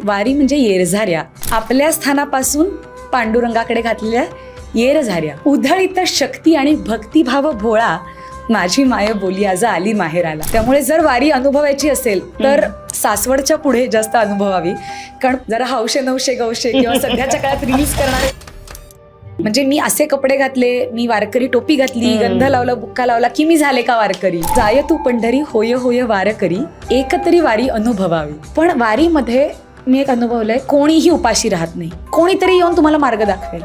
वारी म्हणजे येरझाऱ्या, आपल्या स्थानापासून पांडुरंगाकडे घातलेल्या येरझाऱ्या. उधळीत शक्ती आणि भक्तिभाव भोळा, माझी माय बोली आज आली माहेराला. त्यामुळे जर वारी अनुभवायची असेल तर सासवडच्या पुढे जास्त अनुभवावी, कारण जरा हौशे नवशे गौशे किंवा सध्याच्या काळात रील्स करणारे, म्हणजे मी असे कपडे घातले, मी वारकरी टोपी घातली, गंध लावला, बुक्का लावला की मी झाले का वारकरी. जाय तू पंढरी होय होय वारकरी, एकतरी वारी अनुभवावी. पण वारीमध्ये मी एक अनुभवलंय, कोणीही उपाशी राहत नाही. कोणीतरी येऊन तुम्हाला मार्ग दाखवेल,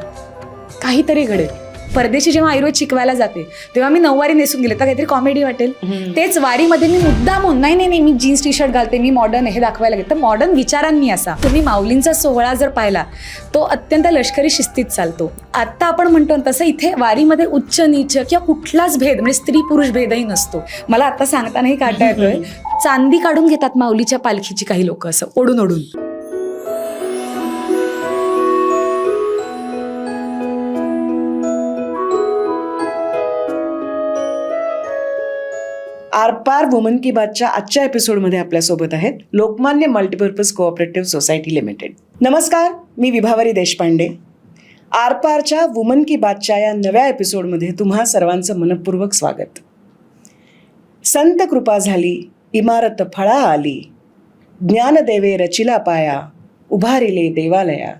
काहीतरी घडेल. परदेशी जेव्हा आयुर्वेद शिकवायला जाते तेव्हा मी नऊवारी नेसून गेले तर काहीतरी कॉमेडी वाटेल. तेच वारीमध्ये मी मुद्दामून नाही मी जीन्स टी शर्ट घालते, मी मॉडर्न हे दाखवायला गेले तर मॉडर्न विचारांनी असा. तुम्ही माऊलींचा सोहळा जर पाहिला तो अत्यंत लष्करी शिस्तीत चालतो. आता आपण म्हणतो तसं इथे वारीमध्ये उच्च नीच किंवा कुठलाच भेद म्हणजे स्त्री पुरुष भेदही नसतो. मला आता सांगतानाही काढता येतोय, चांदी काढून घेतात माऊलीच्या पालखीची काही लोक असं ओढून ओढून. आरपार वुमन की बातच्या आजच्या एपिसोडमध्ये आपल्यासोबत आहेत Lokmanya multipurpose cooperative society limited. नमस्कार, मी विभावरी देशपांडे. आरपारच्या वुमन की बातच्या या नव्या एपिसोडमध्ये तुम्हा सर्वांचं मनपूर्वक स्वागत. संत कृपा झाली, इमारत फळा आली, ज्ञानदेवे रचिला पाया, उभारिले देवालया.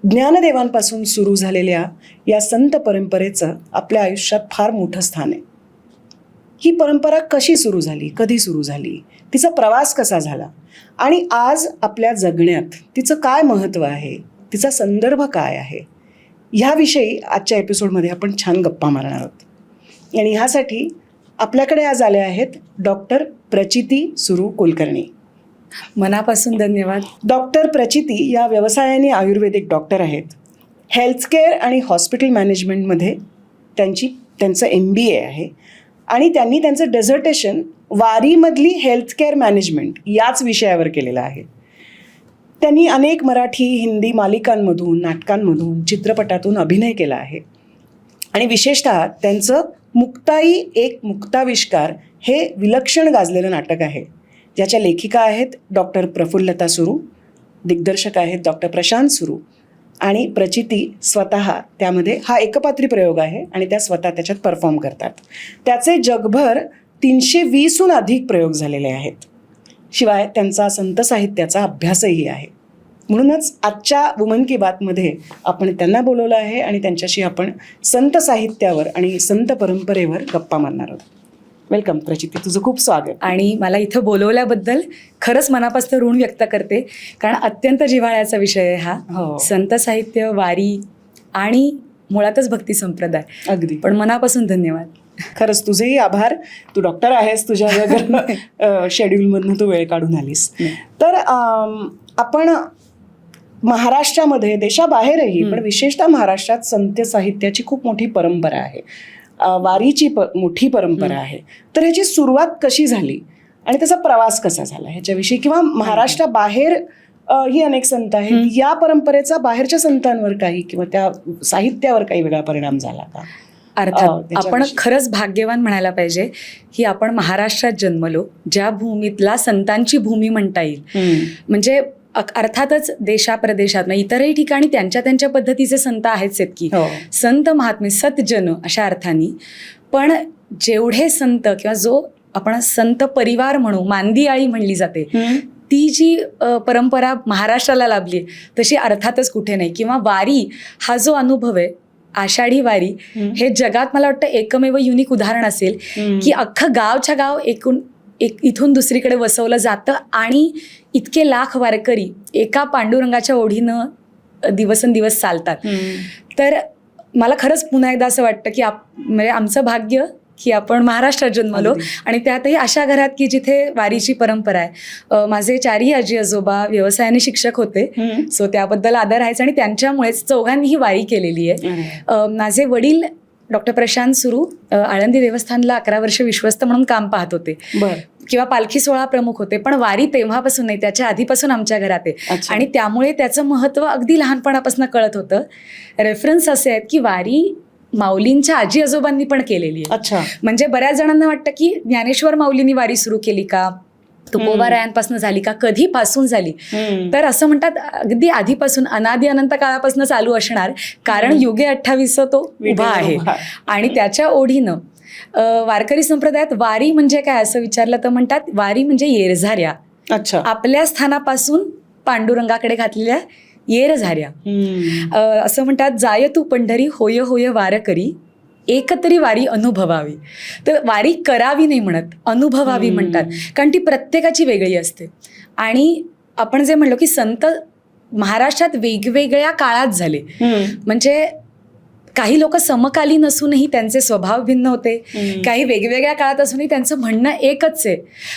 ज्ञानदेवांपासून सुरू झालेल्या या संत परंपरेचं आपल्या आयुष्यात फार मोठं स्थान आहे. ही परंपरा कशी सुरू झाली, कधी सुरू झाली, तिचा प्रवास कसा झाला आणि आज आपल्या जगण्यात तिचं काय महत्त्व आहे, तिचा संदर्भ काय आहे, ह्याविषयी आजच्या एपिसोडमध्ये आपण छान गप्पा मारणार आहोत. आणि ह्यासाठी आपल्याकडे आज आले आहेत डॉक्टर प्रचिती सुरू कुलकर्णी. मनापासून धन्यवाद. डॉक्टर प्रचिती या व्यवसायाने आयुर्वेदिक डॉक्टर आहेत. हेल्थकेअर आणि हॉस्पिटल मॅनेजमेंटमध्ये त्यांचं MBA आहे आणि त्यांनी त्यांचं डेझर्टेशन वारीमधली हेल्थकेअर मॅनेजमेंट याच विषयावर केलेलं आहे. त्यांनी अनेक मराठी हिंदी मालिकांमधून, नाटकांमधून, चित्रपटातून अभिनय केला आहे. आणि विशेषतः त्यांचं मुक्ताई एक मुक्ताविष्कार हे विलक्षण गाजलेलं नाटक आहे, ज्याच्या लेखिका आहेत डॉक्टर प्रफुल्लता सुरू, दिग्दर्शक आहेत डॉक्टर प्रशांत सुरू आणि प्रचिती स्वतः त्यामध्ये हा एकपात्री प्रयोग आहे आणि त्या स्वतः त्याच्यात परफॉर्म करतात. त्याचे जगभर 320हून अधिक प्रयोग झालेले आहेत. शिवाय त्यांचा संत साहित्याचा अभ्यासही आहे. म्हणूनच आजच्या वुमन की बातमध्ये आपण त्यांना बोलवलं आहे आणि त्यांच्याशी आपण संत साहित्यावर आणि संत परंपरेवर गप्पा मारणार आहोत. वेलकम प्रचिती, तुझं खूप स्वागत. आणि मला इथं बोलवल्याबद्दल खरंच मनापासून ऋण व्यक्त करते, कारण अत्यंत जिव्हाळ्याचा विषय आहे हा. संत साहित्य, वारी आणि मुळातच भक्ती संप्रदाय. अगदी. पण मनापासून धन्यवाद. खरंच तुझेही आभार. तू डॉक्टर आहेस, तुझ्या शेड्यूलमधनं तू वेळ काढून आलीस. तर आपण महाराष्ट्रामध्ये, देशाबाहेरही पण विशेषतः महाराष्ट्रात संत साहित्याची खूप मोठी परंपरा आहे, वारीची मोठी परंपरा आहे. तर ह्याची सुरुवात कशी झाली आणि त्याचा प्रवास कसा झाला ह्याच्याविषयी, किंवा महाराष्ट्राबाहेर ही अनेक संत आहेत, या परंपरेचा बाहेरच्या संतांवर काही किंवा त्या साहित्यावर काही वेगळा परिणाम झाला का? अर्थात आपण खरंच भाग्यवान म्हणायला पाहिजे की आपण महाराष्ट्रात जन्मलो, ज्या भूमीतला संतांची भूमी म्हणता येईल. म्हणजे अर्थातच देशाप्रदेशात इतरही ठिकाणी त्यांच्या पद्धतीचे संत आहेच आहेत की, संत महात्मे सतजन अशा अर्थाने. पण जेवढे संत किंवा जो आपण संत परिवार म्हणू, मांदियाळी म्हणली जाते, ती जी परंपरा महाराष्ट्राला लाभली तशी अर्थातच कुठे नाही. किंवा वारी हा जो अनुभव आहे, आषाढी वारी, हे जगात मला वाटतं एकमेव युनिक उदाहरण असेल की अख्खं गावच्या गाव इथून दुसरीकडे वसवलं जातं आणि इतके लाख वारकरी एका पांडुरंगाच्या ओढीनं दिवसेंदिवस चालतात. तर मला खरंच पुन्हा एकदा असं वाटतं की म्हणजे आमचं भाग्य की आपण महाराष्ट्रात जन्मलो आणि त्यातही अशा घरात की जिथे वारीची परंपरा आहे. माझे चारही आजी आजोबा व्यवसायाने शिक्षक होते, सो त्याबद्दल आदर आहेच आणि त्यांच्यामुळेच चौघांनी ही वारी केलेली आहे. माझे वडील डॉक्टर प्रशांत सुरू आळंदी देवस्थानला 11 वर्ष विश्वस्त म्हणून काम पाहत होते किंवा पालखी सोहळा प्रमुख होते. पण वारी तेव्हापासून नाही, त्याच्या आधीपासून आमच्या घरात आहे आणि त्यामुळे त्याचं महत्त्व अगदी लहानपणापासून कळत होतं. रेफरन्स असे आहेत की वारी माऊलींच्या आजी आजोबांनी पण केलेली आहे. अच्छा. म्हणजे बऱ्याच जणांना वाटतं की ज्ञानेश्वर माऊलींनी वारी सुरू केली का, तुकोबारायांपासून झाली का, कधीपासून झाली, तर असं म्हणतात अगदी आधीपासून अनादी अनंत काळापासून चालू असणार, कारण युगे 28 तो उभा आहे. आणि त्याच्या ओढीनं वारकरी संप्रदायात वारी म्हणजे काय असं विचारलं तर म्हणतात वारी म्हणजे येरझाऱ्या. अच्छा. आपल्या स्थानापासून पांडुरंगाकडे घातलेल्या येरझाऱ्या. असं म्हणतात, जाय तू पंढरी होय होय वार करी, एकतरी वारी अनुभवावी. तर वारी करावी नाही म्हणत, अनुभवावी म्हणतात, कारण ती प्रत्येकाची वेगळी असते. आणि आपण जे म्हणलो की संत महाराष्ट्रात वेगवेगळ्या काळात झाले, म्हणजे काही लोक समकालीन असूनही त्यांचे स्वभाव भिन्न होते, काही वेगवेगळ्या काळात असूनही त्यांचं म्हणणं एकच आहे.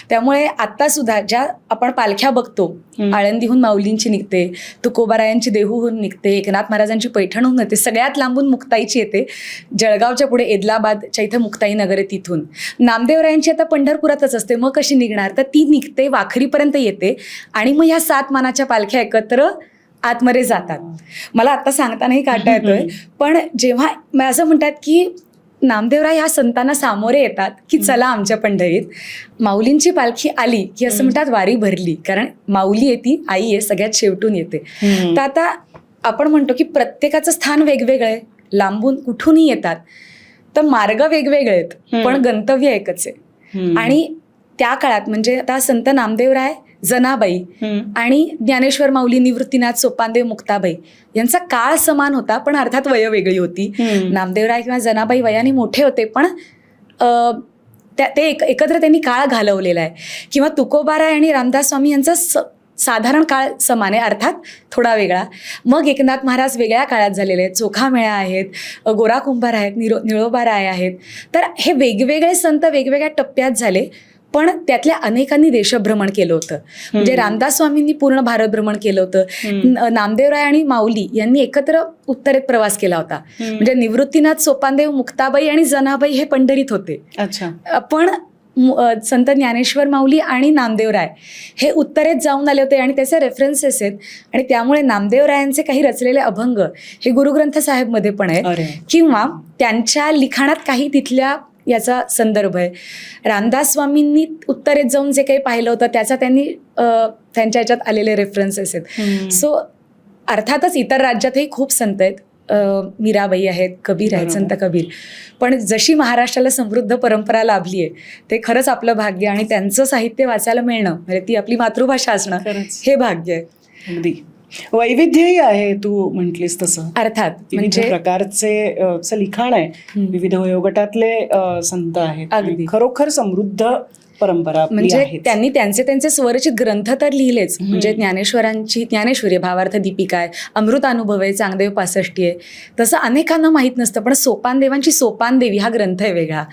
त्यामुळे आता सुद्धा ज्या आपण पालख्या बघतो, आळंदीहून माऊलींची निघते, तुकोबारायांची देहूहून निघते, एकनाथ महाराजांची पैठणहून येते, सगळ्यात लांबून मुक्ताईची येते, जळगावच्या पुढे एदलाबादच्या इथे मुक्ताई नगर आहे तिथून. नामदेवरायांची आता पंढरपुरातच असते, मग कशी निघणार, तर ती निघते वाखरीपर्यंत येते आणि मग ह्या 7 मानाच्या पालख्या एकत्र आतमध्ये जातात. मला आता सांगतानाही काटा येतोय, पण जेव्हा असं म्हणतात की नामदेवराय ह्या संतांना सामोरे येतात की चला आमच्या पंढरीत, माऊलींची पालखी आली की असं म्हणतात वारी भरली, कारण माऊली येते, आई आहे, सगळ्यात शेवटून येते. तर आता आपण म्हणतो की प्रत्येकाचं स्थान वेगवेगळं आहे, लांबून कुठूनही येतात, तर मार्ग वेगवेगळे आहेत, पण गंतव्य एकच आहे. आणि त्या काळात म्हणजे आता संत नामदेवराय, जनाबाई आणि ज्ञानेश्वर माऊली, निवृत्तीनाथ, सोपानदेव, मुक्ताबाई यांचा काळ समान होता, पण अर्थात वय वेगळी होती. नामदेवराय किंवा जनाबाई वयाने मोठे होते, पण ते एकत्र त्यांनी काळ घालवलेला आहे. किंवा तुकोबाराय आणि रामदास स्वामी यांचा साधारण काळ समान आहे, अर्थात थोडा वेगळा. मग एकनाथ महाराज वेगळ्या काळात झालेले आहेत, चोखामेळा आहेत, गोरा कुंभार आहेत, निळोबाराय आहेत. तर हे वेगवेगळे संत वेगवेगळ्या टप्प्यात झाले, पण त्यातल्या अनेकांनी देशभ्रमण केलं होतं. म्हणजे रामदास स्वामींनी पूर्ण भारत भ्रमण केलं होतं. नामदेवराय आणि माऊली यांनी एकत्र उत्तरेत प्रवास केला होता. म्हणजे निवृत्तीनाथ, सोपानदेव, मुक्ताबाई आणि जनाबाई हे पंढरीत होते. अच्छा. पण संत ज्ञानेश्वर माऊली आणि नामदेवराय हे उत्तरेत जाऊन आले होते आणि त्याचे रेफरन्सेस आहेत. आणि त्यामुळे नामदेवरायांचे काही रचलेले अभंग हे गुरुग्रंथ साहेबमध्ये पण आहेत, किंवा त्यांच्या लिखाणात काही तिथल्या याचा संदर्भ आहे. रामदास स्वामींनी उत्तरेत जाऊन जे काही पाहिलं होतं त्याचा त्यांनी त्यांच्या ह्याच्यात आलेले रेफरन्सेस आहेत. सो अर्थातच इतर राज्यातही खूप संत आहेत, मीराबाई आहेत, कबीर आहेत, संत कबीर. पण जशी महाराष्ट्राला समृद्ध परंपरा लाभली आहे ते खरंच आपलं भाग्य, आणि त्यांचं साहित्य वाचायला मिळणं म्हणजे ती आपली मातृभाषा असणं हे भाग्य आहे. अगदी वैविध्यही आहे, तू म्हटलीस तसं. अर्थात म्हणजे प्रकारचे लिखाण आहे, विविध वयोगटातले संत आहेत, खरोखर समृद्ध परंपरा. म्हणजे त्यांनी त्यांचे स्वरचित ग्रंथ तर लिहिलेच. म्हणजे ज्ञानेश्वरांची ज्ञानेश्वरी, भावार्थ दीपिका आहे, अमृतानुभव आहे, चांगदेव 65 आहे. तसं अनेकांना माहीत नसतं, पण सोपानदेवांची सोपानदेवी हा ग्रंथ आहे वेगळा.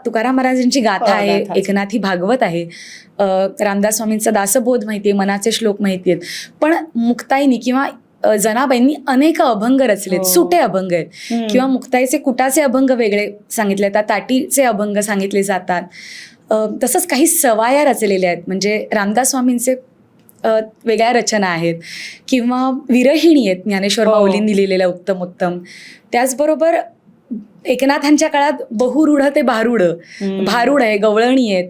तुकाराम महाराजांची गाथा आहे, एकनाथी भागवत आहे, रामदास स्वामींचा दासबोध माहिती आहे, मनाचे श्लोक माहिती आहेत. पण मुक्ताईनी किंवा जनाबाईंनी अनेक अभंग रचलेत, सुटे अभंग आहेत, किंवा मुक्ताईचे कुटाचे अभंग वेगळे सांगितले जातात, ताटीचे अभंग सांगितले जातात. तसंच काही सवाया रचलेल्या आहेत, म्हणजे रामदास स्वामींचे वेगळ्या रचना आहेत, किंवा विरहिणी आहेत ज्ञानेश्वर माऊलींनी लिहिलेल्या उत्तम उत्तम. त्याचबरोबर एकनाथांच्या काळात बहुरूढ ते भारूढ, भारूड आहे, गवळणी आहेत,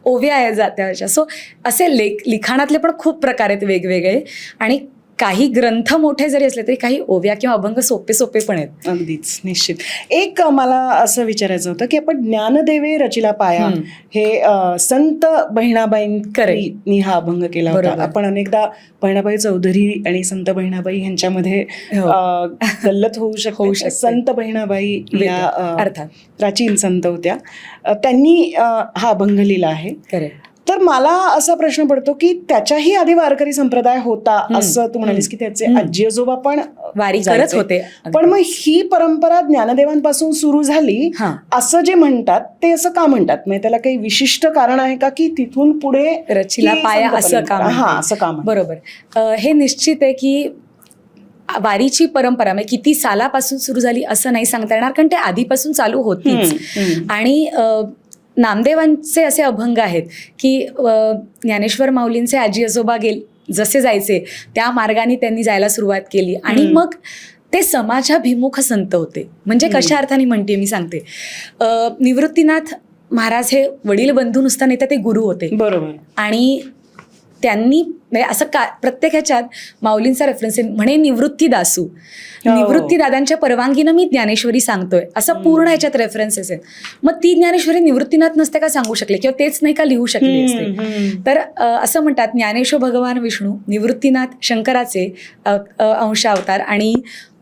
ओव्या आहे जात्याच्या. सो असे लिखाणातले पण खूप प्रकार आहेत वेगवेगळे. आणि काही ग्रंथ मोठे जरी असले तरी काही ओव्या किंवा अभंग सोपे सोपे पण आहेत. अगदीच, निश्चित. एक मला असं विचारायचं होतं की आपण ज्ञानदेवे रचिला पाया हे संत बहिणाबाईंनी हा अभंग केला होता. आपण अनेकदा बहिणाबाई चौधरी आणि संत बहिणाबाई यांच्यामध्ये गल्लत होऊ शकते. संत बहिणाबाई या अर्थात प्राचीन संत होत्या, त्यांनी हा अभंग लिहिला आहे. तर मला असा प्रश्न पडतो की त्याच्याही आधी वारकरी संप्रदाय होता, असं तू म्हणालीस की त्याचे आजी आजोबा पण वारी करत होते. पण मग ही परंपरा ज्ञानदेवांपासून सुरू झाली असं जे म्हणतात ते असं का म्हणतात? म्हणजे त्याला काही विशिष्ट कारण आहे का की तिथून पुढे रचिला पाया असं का? बरोबर. हे निश्चित आहे की वारीची परंपरा म्हणजे किती सालापासून सुरू झाली असं नाही सांगता येणार, कारण ते आधीपासून चालू होतीच. आणि नामदेवांचे असे अभंग आहेत की ज्ञानेश्वर माऊलींचे आजी आजोबा जसे जायचे त्या मार्गाने त्यांनी जायला सुरुवात केली, आणि मग ते समाजाभिमुख संत होते. म्हणजे कशा अर्थाने म्हणते मी सांगते. निवृत्तीनाथ महाराज हे वडील बंधू नुसता नाही तर ते गुरु होते. बरोबर. आणि त्यांनी म्हणजे असं प्रत्येक ह्याच्यात माऊलींचा रेफरन्स आहे. म्हणे निवृत्ती दासू, निवृत्ती दादांच्या परवानगीनं मी ज्ञानेश्वरी सांगतोय, असं पूर्ण ह्याच्यात रेफरन्सेस आहेत. मग ती ज्ञानेश्वरी निवृत्तीनाथ नसते का सांगू शकले किंवा तेच नाही का लिहू शकले असते. तर असं म्हणतात ज्ञानेश्वर भगवान विष्णू, निवृत्तीनाथ शंकराचे अंशावतार आणि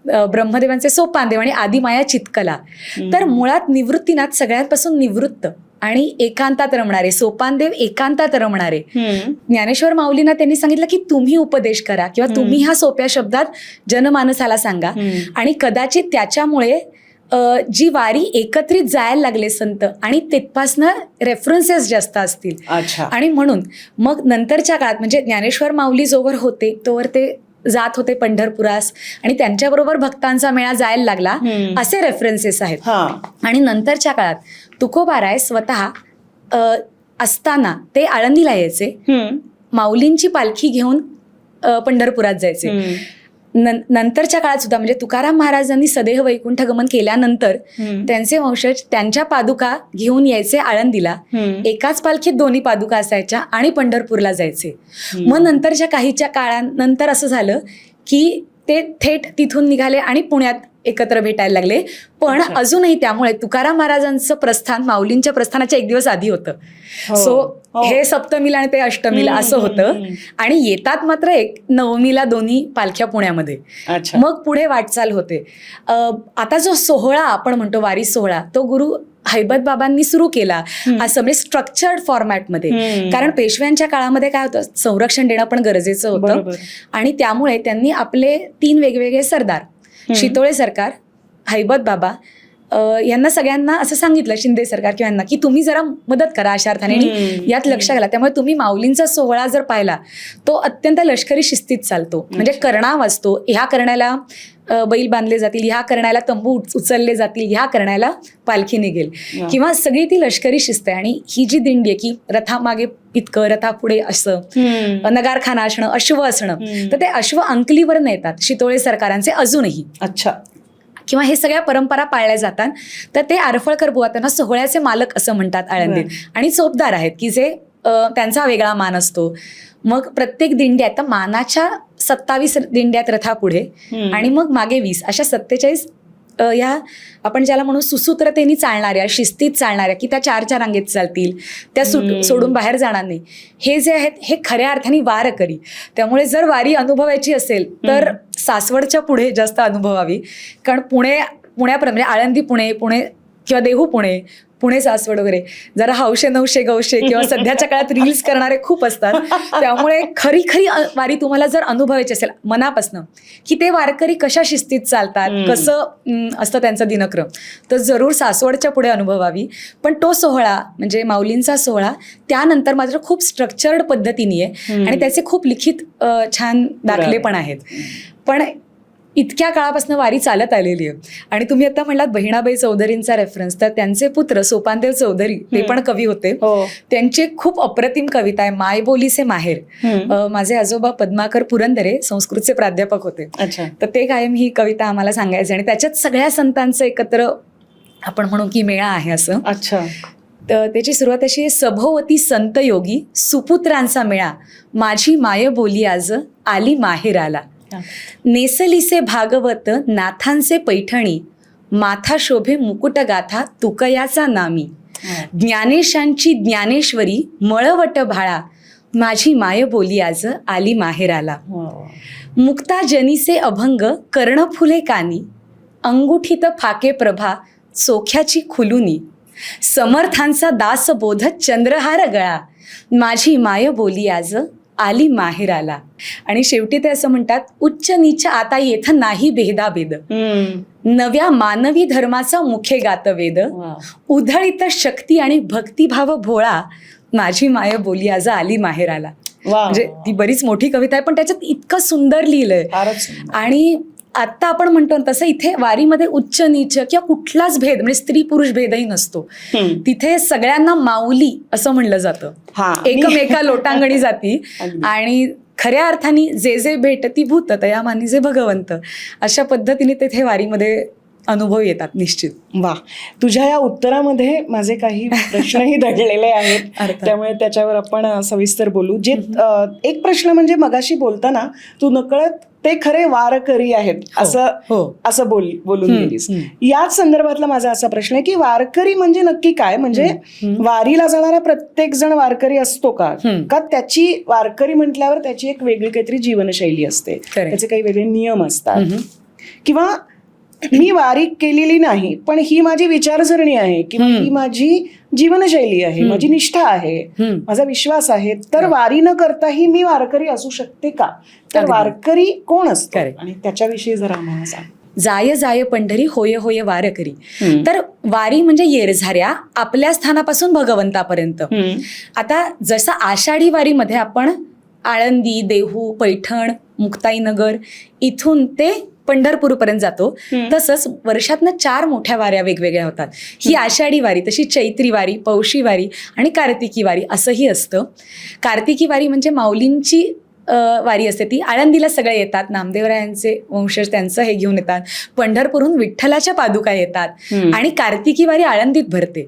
ब्रह्मदेवांचे सोपानदेव आणि आदिमाया चितकला. तर मुळात निवृत्तीनाथ सगळ्यांपासून निवृत्त आणि एकांतात रमणारे, सोपानदेव एकांतात रमणारे. ज्ञानेश्वर माऊलींना त्यांनी सांगितलं की तुम्ही उपदेश करा किंवा तुम्ही ह्या सोप्या शब्दात जनमानसाला सांगा. आणि कदाचित त्याच्यामुळे जी वारी एकत्रित जायला लागले संत आणि तिथपासनं रेफरन्सेस जास्त असतील. आणि म्हणून मग नंतरच्या काळात म्हणजे ज्ञानेश्वर माऊली जोवर होते तोवर ते जात होते पंढरपुरास आणि त्यांच्याबरोबर भक्तांचा मेळा जायला लागला, असे रेफरन्सेस आहेत. आणि नंतरच्या काळात तुकोबाराय स्वतः असताना ते आळंदीला यायचे, माऊलींची पालखी घेऊन पंढरपुरात जायचे. नंतरच्या काळात सुद्धा म्हणजे तुकाराम महाराजांनी सदेह वैकुंठ गमन केल्यानंतर त्यांचे वंशज त्यांच्या पादुका घेऊन यायचे आळंदीला. एकाच पालखीत दोन्ही पादुका असायच्या आणि पंढरपूरला जायचे. मग नंतरच्या काहीच्या काळानंतर असं झालं की ते थेट तिथून निघाले आणि पुण्यात एकत्र भेटायला लागले. पण अजूनही त्यामुळे तुकाराम महाराजांचं प्रस्थान माऊलींच्या प्रस्थानाच्या एक दिवस आधी होतं. सो हे सप्तमीला आणि ते अष्टमीला असं होतं. आणि येतात मात्र नवमीला दोन्ही पालख्या पुण्यामध्ये. मग पुढे वाटचाल होते. आता जो सोहळा आपण म्हणतो वारी सोहळा, तो गुरु हैबत बाबांनी सुरू केला असं म्हणजे स्ट्रक्चर्ड फॉर्मॅटमध्ये. कारण पेशव्यांच्या काळामध्ये काय होतं, संरक्षण देणं पण गरजेचं होतं. आणि त्यामुळे त्यांनी आपले 3 वेगवेगळे सरदार, शितोळे सरकार, हैबत बाबा यांना सगळ्यांना असं सांगितलं, शिंदे सरकार किंवा यांना, की तुम्ही जरा मदत करा अशा अर्थाने आणि यात लक्ष घाला. त्यामुळे तुम्ही माऊलींचा सोहळा जर पाहिला तो अत्यंत लष्करी शिस्तीत चालतो. म्हणजे करणाव असतो, ह्या करण्याला बैल बांधले जातील, ह्या करण्याला तंबू उचलले जातील, ह्या करण्याला पालखी निघेल किंवा सगळी ती लष्करी शिस्त आहे. आणि ही जी दिंडी आहे की रथामागे इतकं, रथापुढे असं, नगारखाना असणं, अश्व असणं, तर ते अश्व अंकलीवर नेतात शितोळे सरकारांचे अजूनही. किंवा हे सगळ्या परंपरा पाळल्या जातात. तर ते आरफळकर बुवा त्यांना सोहळ्याचे मालक असं म्हणतात आळंदीत. आणि चोपदार आहेत की जे त्यांचा वेगळा मान असतो. मग प्रत्येक दिंड्यात तर मानाच्या 27 दिंड्यात रथापुढे आणि मग मागे 20 अशा 47 या आपण ज्याला म्हणून सुसूत्रतेने चालणाऱ्या, शिस्तीत चालणाऱ्या, की त्या 4 रांगेत चालतील, त्या सोडून बाहेर जाणार नाही, हे जे आहेत हे खऱ्या अर्थाने वारकरी. त्यामुळे जर वारी अनुभवायची असेल तर सासवडच्या पुढे जास्त अनुभवावी. कारण पुण्यापर्यंत म्हणजे आळंदी पुणे किंवा देहू पुणे सासवड वगैरे जरा हौशे नवशे गौशे किंवा सध्याच्या काळात रील्स करणारे खूप असतात. त्यामुळे खरी वारी तुम्हाला जर अनुभवायची असेल मनापासनं, की ते वारकरी कशा शिस्तीत चालतात, कसं असतं त्यांचं दिनक्रम, तर जरूर सासवडच्या पुढे अनुभवावी. पण तो सोहळा म्हणजे माऊलींचा सोहळा त्यानंतर मात्र खूप स्ट्रक्चर्ड पद्धतीने आहे आणि त्याचे खूप लिखित छान दाखले पण आहेत. पण इतक्या काळापासून वारी चालत आलेली आहे. आणि तुम्ही आता म्हणलात बहिणाबाई चौधरींचा रेफरन्स, तर त्यांचे पुत्र सोपानदेव चौधरी ते पण कवी होते. त्यांची खूप अप्रतिम कविता आहे, मायबोलीचे माहेर. माझे आजोबा पद्माकर पुरंदरे संस्कृतचे प्राध्यापक होते. तर ते कायम ही कविता आम्हाला सांगायचे आणि त्याच्यात सगळ्या संतांचं एकत्र आपण म्हणू की मेळा आहे असं. तर त्याची सुरुवात अशी आहे, सभोवती संत योगी सुपुत्रांचा मेळा, माझी माय बोली आज आली माहेराला. नेसलीसे भागवत नाथांचे पैठणी, माथा शोभे मुकुट गाथा तुकयाचा नामी. ज्ञानेशांची ज्ञानेश्वरी मळवट भाळा, माझी माय बोली आज आली माहेराला. मुक्ता जनीसे अभंग कर्णफुले कानी, अंगुठीत फाके प्रभा चोख्याची खुलुनी. समर्थांचा दास बोध चंद्रहार गळा, माझी माय बोली आज आली माहेराला. आणि शेवटी ते असं म्हणतात, उच्च नीच आता येथ नाही भेदाभेद, नव्या मानवी धर्माचा मुखे गात वेद. उधळीत शक्ती आणि भक्तिभाव भोळा, माझी माय बोली आज आली माहेराला. म्हणजे ती बरीच मोठी कविता आहे पण त्याच्यात इतकं सुंदर लिहिलंय. आणि आता आपण म्हणतो तसं इथे वारीमध्ये उच्च नीच किंवा कुठलाच भेद म्हणजे स्त्री पुरुष भेदही नसतो. तिथे सगळ्यांना माऊली असं म्हणलं जातं, एकमेका लोटांगणी जाती. आणि खऱ्या अर्थाने जे भेटती भूत तया मानी जे भगवंत, अशा पद्धतीने तिथे वारीमध्ये अनुभव येतात निश्चित. वा, तुझ्या या उत्तरामध्ये माझे काही प्रश्नही दडलेले आहेत, अर्थात. त्यामुळे त्याच्यावर आपण सविस्तर बोलू. जे एक प्रश्न म्हणजे मगाशी बोलताना तू नकळत ते खरे वारकरी आहेत असं बोलून गेलीस. याच संदर्भातला माझा असा प्रश्न आहे की वारकरी म्हणजे नक्की काय? म्हणजे वारीला जाणारा प्रत्येक जण वारकरी असतो का? का त्याची वारकरी म्हटल्यावर त्याची एक वेगळी काहीतरी जीवनशैली असते, त्याचे काही वेगळे नियम असतात, किंवा मी वारी केलेली नाही पण ही माझी विचारसरणी आहे किंवा ही माझी जीवनशैली आहे, माझी निष्ठा आहे, माझा विश्वास आहे, तर वारी न करताही मी वारकरी असू शकते का? तर वारकरी कोण असतो आणि त्याच्याविषयी जरा आम्हाला सांग. जाय जाय पंढरी होय होय वारकरी. तर वारी म्हणजे येरझाऱ्या आपल्या स्थानापासून भगवंतापर्यंत. आता जसं आषाढी वारीमध्ये आपण आळंदी, देहू, पैठण, मुक्ताईनगर इथून ते पंढरपूरपर्यंत जातो, तसंच वर्षातनं 4 मोठ्या वाऱ्या वेगवेगळ्या होतात. ही आषाढी वारी, तशी चैत्री वारी, पौषी वारी आणि कार्तिकी वारी असंही असतं. कार्तिकी वारी म्हणजे माऊलींची वारी असते, ती आळंदीला सगळे येतात, नामदेवरायांचे वंशज त्यांचं हे घेऊन येतात, पंढरपूरहून विठ्ठलाच्या पादुका येतात आणि कार्तिकी वारी आळंदीत भरते.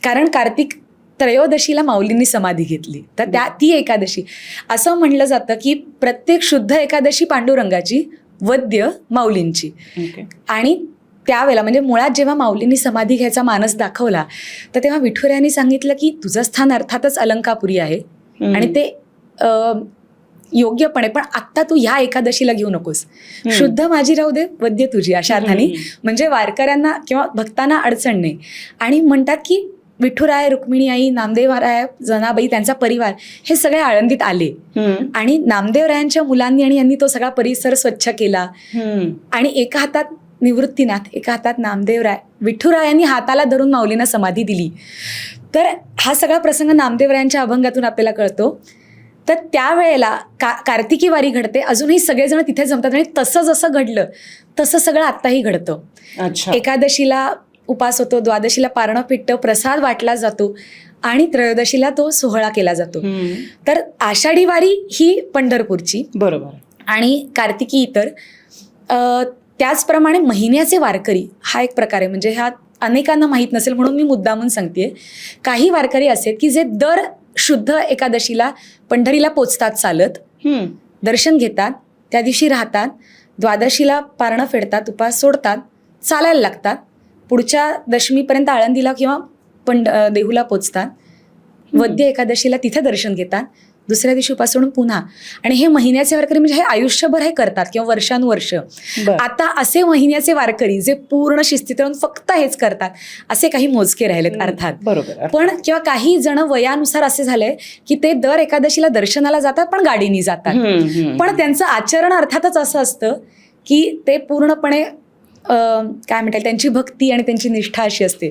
कारण कार्तिक त्रयोदशीला माऊलींनी समाधी घेतली, तर ती एकादशी. असं म्हणलं जातं की प्रत्येक शुद्ध एकादशी पांडुरंगाची, वद्य माऊलींची. आणि त्यावेळेला म्हणजे मुळात जेव्हा माऊलींनी समाधी घ्यायचा मानस दाखवला तर तेव्हा विठुरायांनी सांगितलं की तुझं स्थान अर्थातच अलंकापुरी आहे आणि ते योग्यपणे, पण आत्ता तू ह्या एकादशीला घेऊ नकोस, शुद्ध माझी राहू दे, वद्य तुझी, अशा अर्थाने म्हणजे वारकऱ्यांना किंवा भक्तांना अडचण नाही. आणि म्हणतात की विठुराय, रुक्मिणी आई, नामदेवराय, जनाबाई, त्यांचा परिवार हे सगळे आळंदीत आले आणि नामदेवरायांच्या मुलांनी आणि यांनी तो सगळा परिसर स्वच्छ केला. आणि एका हातात निवृत्तीनाथ, एका हातात नामदेवराय, विठुरायांनी हाताला धरून माऊलींना समाधी दिली. तर हा सगळा प्रसंग नामदेवरायांच्या अभंगातून आपल्याला कळतो. तर त्यावेळेला कार्तिकी वारी घडते, अजूनही सगळेजण तिथे जमतात आणि तसं जसं घडलं तसं सगळं आत्ताही घडतं. एकादशीला उपास होतो, द्वादशीला पारणं फिटतं, प्रसाद वाटला जातो आणि त्रयोदशीला तो सोहळा केला जातो. तर आषाढी वारी ही पंढरपूरची, बरोबर, आणि कार्तिकी इतर. त्याचप्रमाणे महिन्याचे वारकरी हा एक प्रकार आहे. म्हणजे ह्या अनेकांना माहीत नसेल म्हणून मी मुद्दामून सांगतेय. काही वारकरी असे की जे दर शुद्ध एकादशीला पंढरीला पोचतात चालत, दर्शन घेतात, त्या दिवशी राहतात, द्वादशीला पारणं फेडतात, उपास सोडतात, चालायला लागतात, पुढच्या दशमीपर्यंत आळंदीला किंवा देहूला पोचतात, वद्य एकादशीला तिथे दर्शन घेतात, दुसऱ्या दिवशी उपास सोडून पुन्हा. आणि हे महिन्याचे वारकरी म्हणजे हे आयुष्यभर हे करतात किंवा वर्षानुवर्ष. आता असे महिन्याचे वारकरी जे पूर्ण शिस्तीत राहून फक्त हेच करतात असे काही मोजके राहिलेत अर्थात. बरोबर. पण किंवा काही जण वयानुसार असे झाले की ते दर एकादशीला दर्शनाला जातात पण गाडीनी जातात, पण त्यांचं आचरण अर्थातच असं असतं की ते पूर्णपणे काय म्हणतात, त्यांची भक्ती आणि त्यांची निष्ठा अशी असते.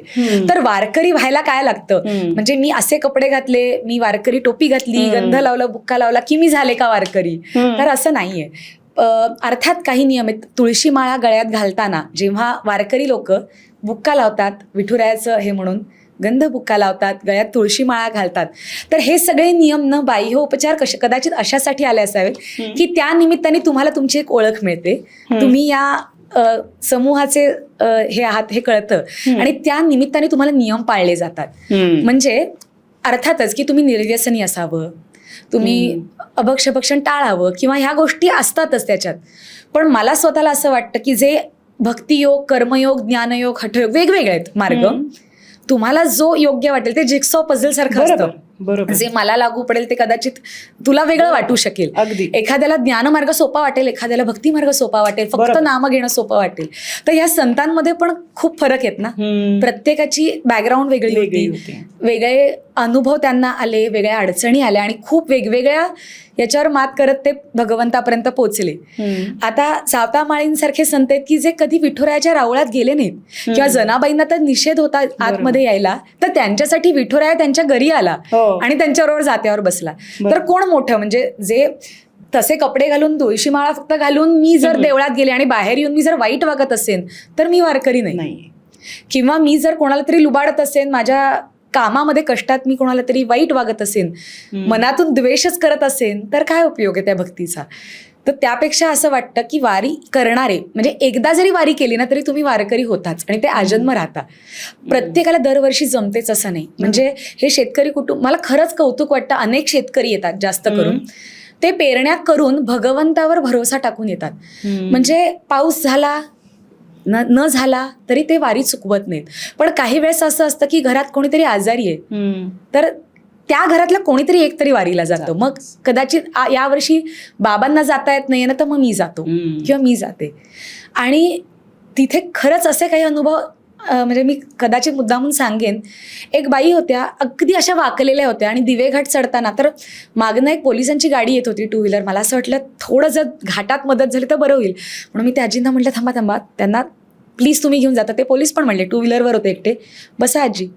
तर वारकरी व्हायला काय लागतं, म्हणजे मी असे कपडे घातले, मी वारकरी टोपी घातली, गंध लावला, बुक्का लावला की मी झाले का वारकरी? तर असं नाहीये. अर्थात काही नियम आहेत. तुळशी माळा गळ्यात घालताना जेव्हा वारकरी लोक बुक्का लावतात, विठुरायाचं हे म्हणून गंध बुक्का लावतात, गळ्यात तुळशी माळा घालतात, तर हे सगळे नियम न बाह्य उपचार कदाचित अशासाठी आले असावेत की त्या निमित्ताने तुम्हाला तुमची एक ओळख मिळते, तुम्ही या समूहाचे हे आहात हे कळतं आणि त्या निमित्ताने तुम्हाला नियम पाळले जातात. म्हणजे अर्थातच की तुम्ही निर्व्यसनी असावं, तुम्ही अभक्षभक्षण टाळावं किंवा ह्या गोष्टी असतातच त्याच्यात. पण मला स्वतःला असं वाटतं की जे भक्तियोग, कर्मयोग, ज्ञानयोग, हठयोग वेगवेगळे आहेत मार्ग, तुम्हाला जो योग्य वाटेल ते जिक्सॉ पझल सारखं असतं. जे मला लागू पडेल ते कदाचित तुला वेगळं वाटू शकेल. एखाद्याला ज्ञानमार्ग सोपा वाटेल, एखाद्याला भक्ती मार्ग सोपा वाटेल, फक्त नाम घेणं सोपं वाटेल. तर या संतांमध्ये पण खूप फरक आहेत ना. प्रत्येकाची बॅकग्राऊंड वेगळी होती, वेगळे अनुभव त्यांना आले, वेगळ्या अडचणी आल्या आणि खूप वेगवेगळ्या याच्यावर मात करत ते भगवंतापर्यंत पोहोचले. आता सावतामाळींसारखे संत आहेत की जे कधी विठुरायाच्या रावळात गेले नाहीत किंवा जनाबाईंना तर निषेध होता आतमध्ये यायला, तर त्यांच्यासाठी विठुराया त्यांच्या घरी आला आणि त्यांच्याबरोबर जात्यावर बसला. तर कोण मोठं, म्हणजे जे तसे कपडे घालून, तुळशी माळा फक्त घालून मी जर देवळात गेले आणि बाहेर येऊन मी जर वाईट वागत असेल तर मी वारकरी नाही. किंवा मी जर कोणाला तरी लुबाडत असेल, माझ्या कामामध्ये कष्टात मी कोणाला तरी वाईट वागत असेन, मनातून द्वेषच करत असेन, तर काय उपयोग आहे त्या भक्तीचा. तर त्यापेक्षा असं वाटतं की वारी करणारे म्हणजे एकदा जरी वारी केली ना तरी तुम्ही वारकरी होताच आणि ते आजन्म राहता. प्रत्येकाला दरवर्षी जमतेच असं नाही. म्हणजे हे शेतकरी कुटुंब, मला खरंच कौतुक वाटतं. अनेक शेतकरी येतात जास्त करून, ते पेरण्या करून भगवंतावर भरोसा टाकून येतात. म्हणजे पाऊस झाला न झाला तरी ते वारी चुकवत नाहीत. पण काही वेळेस असं असतं की घरात कोणीतरी आजारी आहे, तर त्या घरातल्या कोणीतरी एक तरी वारीला जातं. मग कदाचित यावर्षी बाबांना जाता येत नाही ना, तर मग मी जातो किंवा मी जाते. आणि तिथे खरंच असे काही अनुभव म्हणजे मी कदाचित मुद्दामून सांगेन. एक बाई होत्या, अगदी अशा वाकलेल्या होत्या आणि दिवेघाट चढताना तर मागनं एक पोलिसांची गाडी येत होती, 2 व्हीलर. मला असं वाटलं थोडं जर घाटात मदत झाली तर बरं होईल, म्हणून मी त्या आजींना म्हटलं थांबा थांबा, त्यांना प्लीज तुम्ही घेऊन जाता. ते पोलीस पण म्हणले, 2 व्हीलरवर होते एकटे, बसा आजी.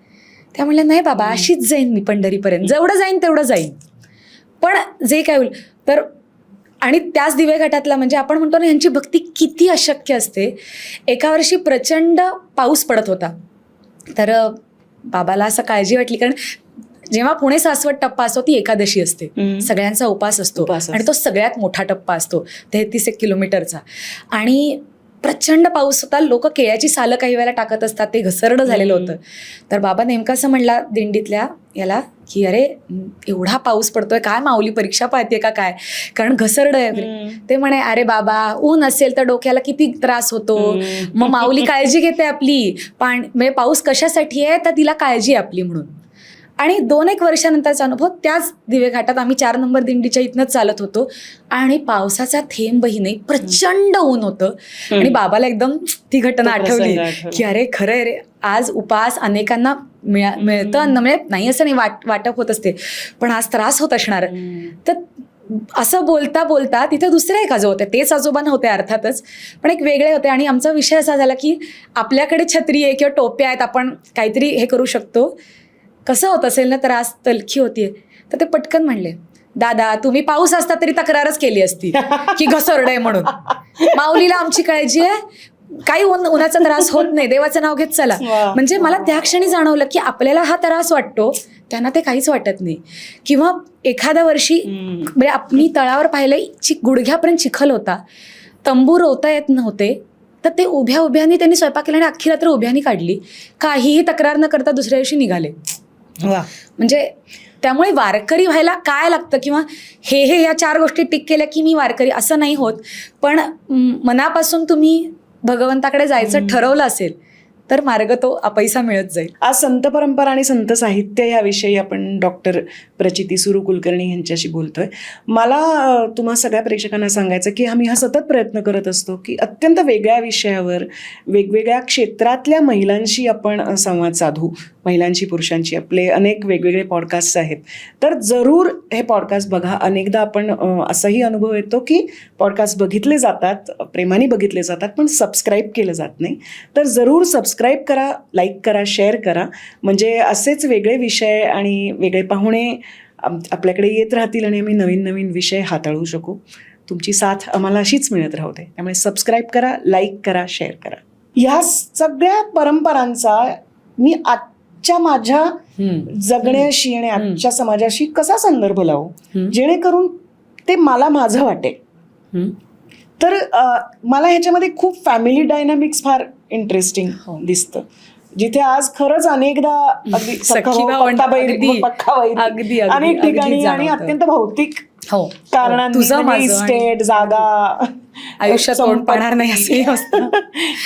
त्या म्हणल्या नाही बाबा, अशीच जाईन मी पंढरीपर्यंत, जेवढं जाईन तेवढं जाईन, पण जे काय होईल तर. आणि त्याच दिवेघाटातला म्हणजे आपण म्हणतो ना, यांची भक्ती किती अशक्य असते. एका वर्षी प्रचंड पाऊस पडत होता, तर बाबाला असं काळजी वाटली, कारण जेव्हा पुणे सासवड टप्पा असतो ती एकादशी असते, सगळ्यांचा उपास असतो आणि तो सगळ्यात मोठा टप्पा असतो, 33 किलोमीटरचा. आणि प्रचंड पाऊस होता, लोक केळ्याची सालं काही वेळेला टाकत असतात, ते घसरडं झालेलं होतं. तर बाबा नेमकं असं म्हणला दिंडीतल्या याला की अरे एवढा पाऊस पडतोय, काय माऊली परीक्षा पाहते का काय, कारण घसरडं आहे वगैरे. ते म्हणे अरे बाबा, ऊन असेल तर डोक्याला किती त्रास होतो, मग माऊली काळजी घेते आपली, म्हणजे पाऊस कशासाठी आहे तर तिला काळजी आहे आपली म्हणून. आणि 2-1 वर्षानंतरचा अनुभव, त्याच दिवेघाटात आम्ही 4 नंबर दिंडीच्या इथनंच चालत होतो आणि पावसाचा थेंबही नाही, प्रचंड ऊन होतं. आणि बाबाला एकदम ती घटना आठवली की अरे खरं आहे रे, आज उपास अनेकांना मिळतं अन्न, म्हणजे नाही असं नाही, वाटप होत असते, पण आज त्रास होत असणार. तर असं बोलता बोलता तिथे दुसरे एक आजोबा होते, तेच आजोबा नव्हते अर्थातच, पण एक वेगळे होते. आणि आमचा विषय असा झाला की आपल्याकडे छत्री आहे किंवा टोप्या आहेत, आपण काहीतरी हे करू शकतो, कसं होत असेल ना, त्रास तलखी होतीये. तर ते पटकन म्हणले, दादा तुम्ही पाऊस असता तरी तक्रारच केली असती की घसरडे म्हणून, माऊलीला आमची काळजी आहे, काही उन्हाचा त्रास होत नाही, देवाचं नाव घेत चला. म्हणजे मला त्या क्षणी जाणवलं की आपल्याला हा त्रास वाटतो, त्यांना ते काहीच वाटत नाही. किंवा एखाद्या वर्षी म्हणजे आपण तळावर पाहिलं, गुडघ्यापर्यंत चिखल होता, तंबू रोवता येत नव्हते, तर ते उभ्या उभ्यानी त्यांनी स्वयंपाक केला आणि अख्खी रात्र उभ्यानी काढली, काहीही तक्रार न करता दुसऱ्या दिवशी निघाले. म्हणजे त्यामुळे वारकरी व्हायला काय लागतं, किंवा हे या 4 गोष्टी टिक केल्या की मी वारकरी असं नाही होत. पण मनापासून तुम्ही भगवंताकडे जायचं ठरवलं असेल तर मार्ग तो अपैसा मिळत जाईल. आज संत परंपरा आणि संत साहित्य याविषयी आपण डॉक्टर प्रचिती सुरू कुलकर्णी यांच्याशी बोलतोय. मला तुम्हा सगळ्या प्रेक्षकांना सांगायचं की आम्ही हा सतत प्रयत्न करत असतो की अत्यंत वेगळ्या विषयावर वेगवेगळ्या क्षेत्रातल्या महिलांशी आपण संवाद साधू, महिलांची पुरुषांची. आपले अनेक वेगवेगळे पॉडकास्ट आहेत, तर जरूर हे पॉडकास्ट बघा. अनेकदा आपण असाही अनुभव येतो की पॉडकास्ट बघितले जातात, प्रेमाने बघितले जातात, पण सबस्क्राईब केलं जात नाही. तर जरूर सबस्क्राईब करा, लाईक करा, शेअर करा, म्हणजे असेच वेगळे विषय आणि वेगळे पाहुणे आपल्याकडे येत राहतील आणि आम्ही नवीन नवीन विषय हाताळू शकू. तुमची साथ आम्हाला अशीच मिळत राहू दे. त्यामुळे सबस्क्राईब करा, लाईक करा, शेअर करा. ह्या सगळ्या परंपरांचा मी आजच्या माझ्या जगण्याशी आणि आजच्या समाजाशी कसा संदर्भ लावू जेणेकरून ते मला माझं वाटेल. तर मला ह्याच्यामध्ये खूप फॅमिली डायनामिक्स फार इंटरेस्टिंग दिसतं, जिथे आज खरंच अनेकदा अनेक ठिकाणी आणि अत्यंत भौतिक कारणांनी इस्टेट, जागा आयुष्यात पाहणार नाही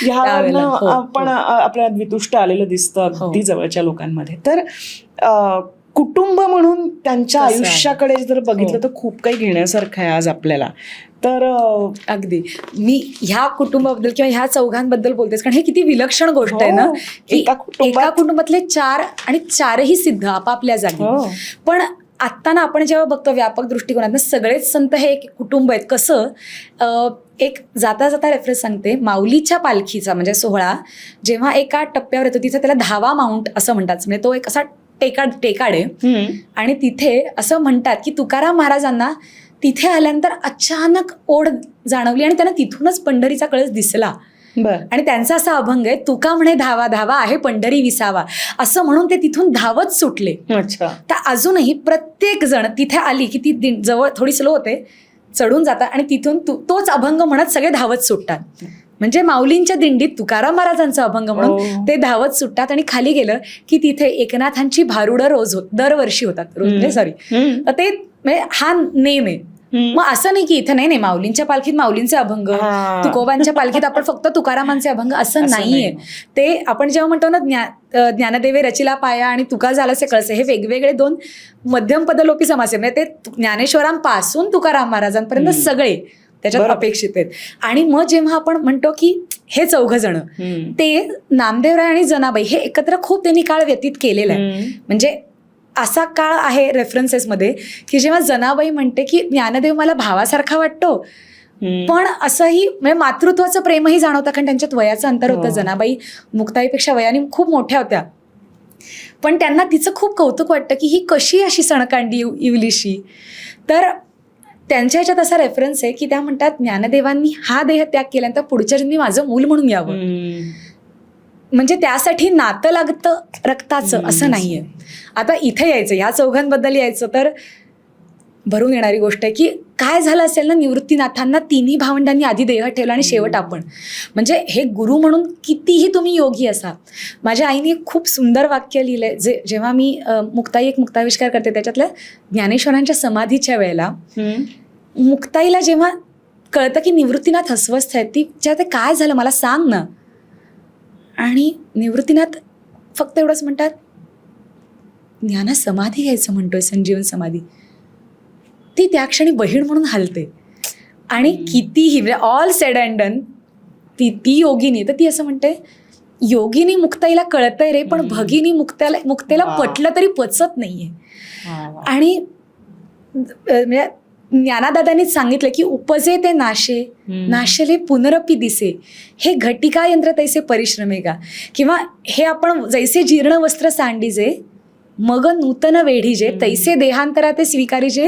ह्यावरनं आपण आपल्याला वितुष्ट आलेलं दिसतं अगदी जवळच्या लोकांमध्ये. तर कुटुंब म्हणून त्यांच्या आयुष्याकडे जर बघितलं तर खूप काही घेण्यासारखं आहे आज आपल्याला. तर अगदी मी ह्या कुटुंबाबद्दल किंवा ह्या चौघांबद्दल बोलतेस, कारण हे किती विलक्षण गोष्ट आहे ना, एका कुटुंबातले 4 आणि 4ही सिद्ध आपापल्या जागी. पण आत्ता ना आपण जेव्हा बघतो व्यापक दृष्टिकोनात सगळेच संत हे एक कुटुंब आहेत. कसं एक जाता जाता रेफरन्स सांगते, माऊलीच्या पालखीचा म्हणजे सोहळा जेव्हा एका टप्प्यावर येतो तिथे त्याला 10वा माउंट असं म्हणतात. म्हणजे तो एक असा टेकाड आहे आणि तिथे असं म्हणतात की तुकाराम महाराजांना तिथे आल्यानंतर अचानक ओढ जाणवली आणि त्यांना तिथूनच पंढरीचा कळस दिसला. बर. आणि त्यांचा असा अभंग आहे, तुका म्हणे धावा धावा आहे पंढरी विसावा, असं म्हणून ते तिथून धावत सुटले. अच्छा. तर अजूनही प्रत्येक जण तिथे आली की ती जवळ थोडी स्लो होते, चढून जातात आणि तिथून तोच अभंग म्हणत सगळे धावत सुटतात. म्हणजे माऊलींच्या दिंडीत तुकाराम महाराजांचा अभंग म्हणून ते धावत सुटतात. आणि खाली गेलं की तिथे एकनाथांची भारुडं रोज दरवर्षी होतात. सॉरी, ते म्हणजे हा नेम आहे. मग असं नाही की इथं नाही माऊलींच्या पालखीत माऊलींचे अभंग, तुकोबांच्या पालखीत आपण फक्त तुकारामांचे अभंग, असं नाहीये. ते आपण जेव्हा म्हणतो ना ज्ञानदेवे रचिला पाया आणि तुका झालंसे कळसे, हे वेगवेगळे दोन मध्यम पदलोपी समास आहेत. म्हणजे ते ज्ञानेश्वरांपासून तुकाराम महाराजांपर्यंत सगळे त्याच्यात अपेक्षित आहेत. आणि मग जेव्हा आपण म्हणतो की हे 4 जण, ते नामदेवराय आणि जनाबाई हे एकत्र खूप त्यांनी काळ व्यतीत केलेला आहे. म्हणजे असा काळ आहे रेफरन्सेसमध्ये की जेव्हा जनाबाई म्हणते की ज्ञानदेव मला भावासारखा वाटतो, पण असंही म्हणजे मातृत्वाचं प्रेमही जाणवतं, कारण त्यांच्यात वयाचं अंतर होतं. जनाबाई मुक्ताईपेक्षा वयाने खूप मोठ्या होत्या, पण त्यांना तिचं खूप कौतुक वाटतं की ही कशी अशी सणकांडी इवलीशी. तर त्यांच्या ह्याच्यात असा रेफरन्स आहे की त्या म्हणतात, ज्ञानदेवांनी हा देह त्याग केल्यानंतर पुढच्या जन्मी माझं मूल म्हणून यावं. म्हणजे त्यासाठी नातं लागतं रक्ताचं, असं नाहीये. आता इथे यायचं, ह्या 4घांबद्दल यायचं तर भरून येणारी गोष्ट आहे की काय झालं असेल ना निवृत्तीनाथांना, तिन्ही भावंडांनी आधी देह ठेवला आणि शेवट आपण. म्हणजे हे गुरु म्हणून कितीही तुम्ही योगी असा. माझ्या आईने एक खूप सुंदर वाक्य लिहिलंय, जेव्हा मी एक मुक्ताविष्कार करते त्याच्यातल्या ज्ञानेश्वरांच्या समाधीच्या वेळेला, मुक्ताईला जेव्हा कळतं की निवृत्तीनाथ अस्वस्थ आहेत, ती काय झालं मला सांग ना. आणि निवृत्तीनाथ फक्त एवढंच म्हणतात, ज्ञाना समाधी घ्यायचं म्हणतोय, संजीवन समाधी. ती त्या क्षणी बहीण म्हणून हलते. आणि कितीही म्हणजे ऑल सेड अँड डन, ती योगिनी, तर ती असं म्हणते, योगिनी मुक्ताईला कळतंय रे, पण भगिनी मुक्तेला पटलं तरी पचत नाहीये. आणि म्हणजे ज्ञानादादांनीच सांगितलं की उपजे ते नाशे, नाशले पुनरपी दिसे, हे घटिका यंत्र तैसे परिश्रमे का. किंवा हे आपण जैसे जीर्ण वस्त्र सांडीजे, मग नूतन वेढीजे, तैसे देहांतरा ते स्वीकारीजे.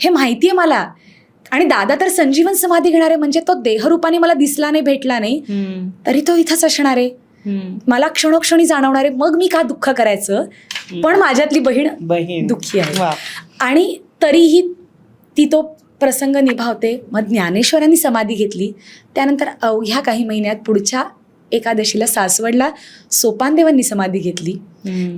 हे माहिती आहे मला. आणि दादा तर संजीवन समाधी घेणारे, म्हणजे तो देहरूपाने मला दिसला नाही, भेटला नाही, तरी तो इथंच असणार आहे, मला क्षणोक्षणी जाणवणारे. मग मी का दुःख करायचं, पण माझ्यातली बहीण दुःखी आहे. आणि तरीही ती तो प्रसंग निभावते. मग ज्ञानेश्वरांनी समाधी घेतली. त्यानंतर अवघ्या काही महिन्यात पुढच्या एकादशीला सासवडला सोपानदेवांनी समाधी घेतली.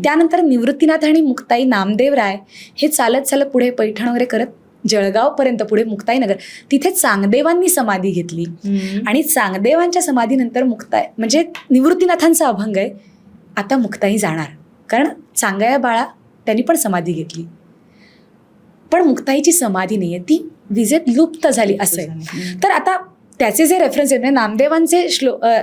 त्यानंतर निवृत्तीनाथ आणि मुक्ताई, नामदेवराय हे चालत चालत पुढे पैठण वगैरे करत जळगावपर्यंत, पुढे मुक्ताईनगर, तिथे चांगदेवांनी समाधी घेतली. आणि चांगदेवांच्या समाधीनंतर मुक्ताई म्हणजे निवृत्तीनाथांचा अभंग आहे, आता मुक्ताई जाणार, कारण चांगया बाळा त्यांनी पण समाधी घेतली. पण मुक्ताईची समाधी नाहीये, ती विजेत लुप्त झाली असं आहे. तर आता त्याचे जे रेफरन्स आहेत, म्हणजे नामदेवांचे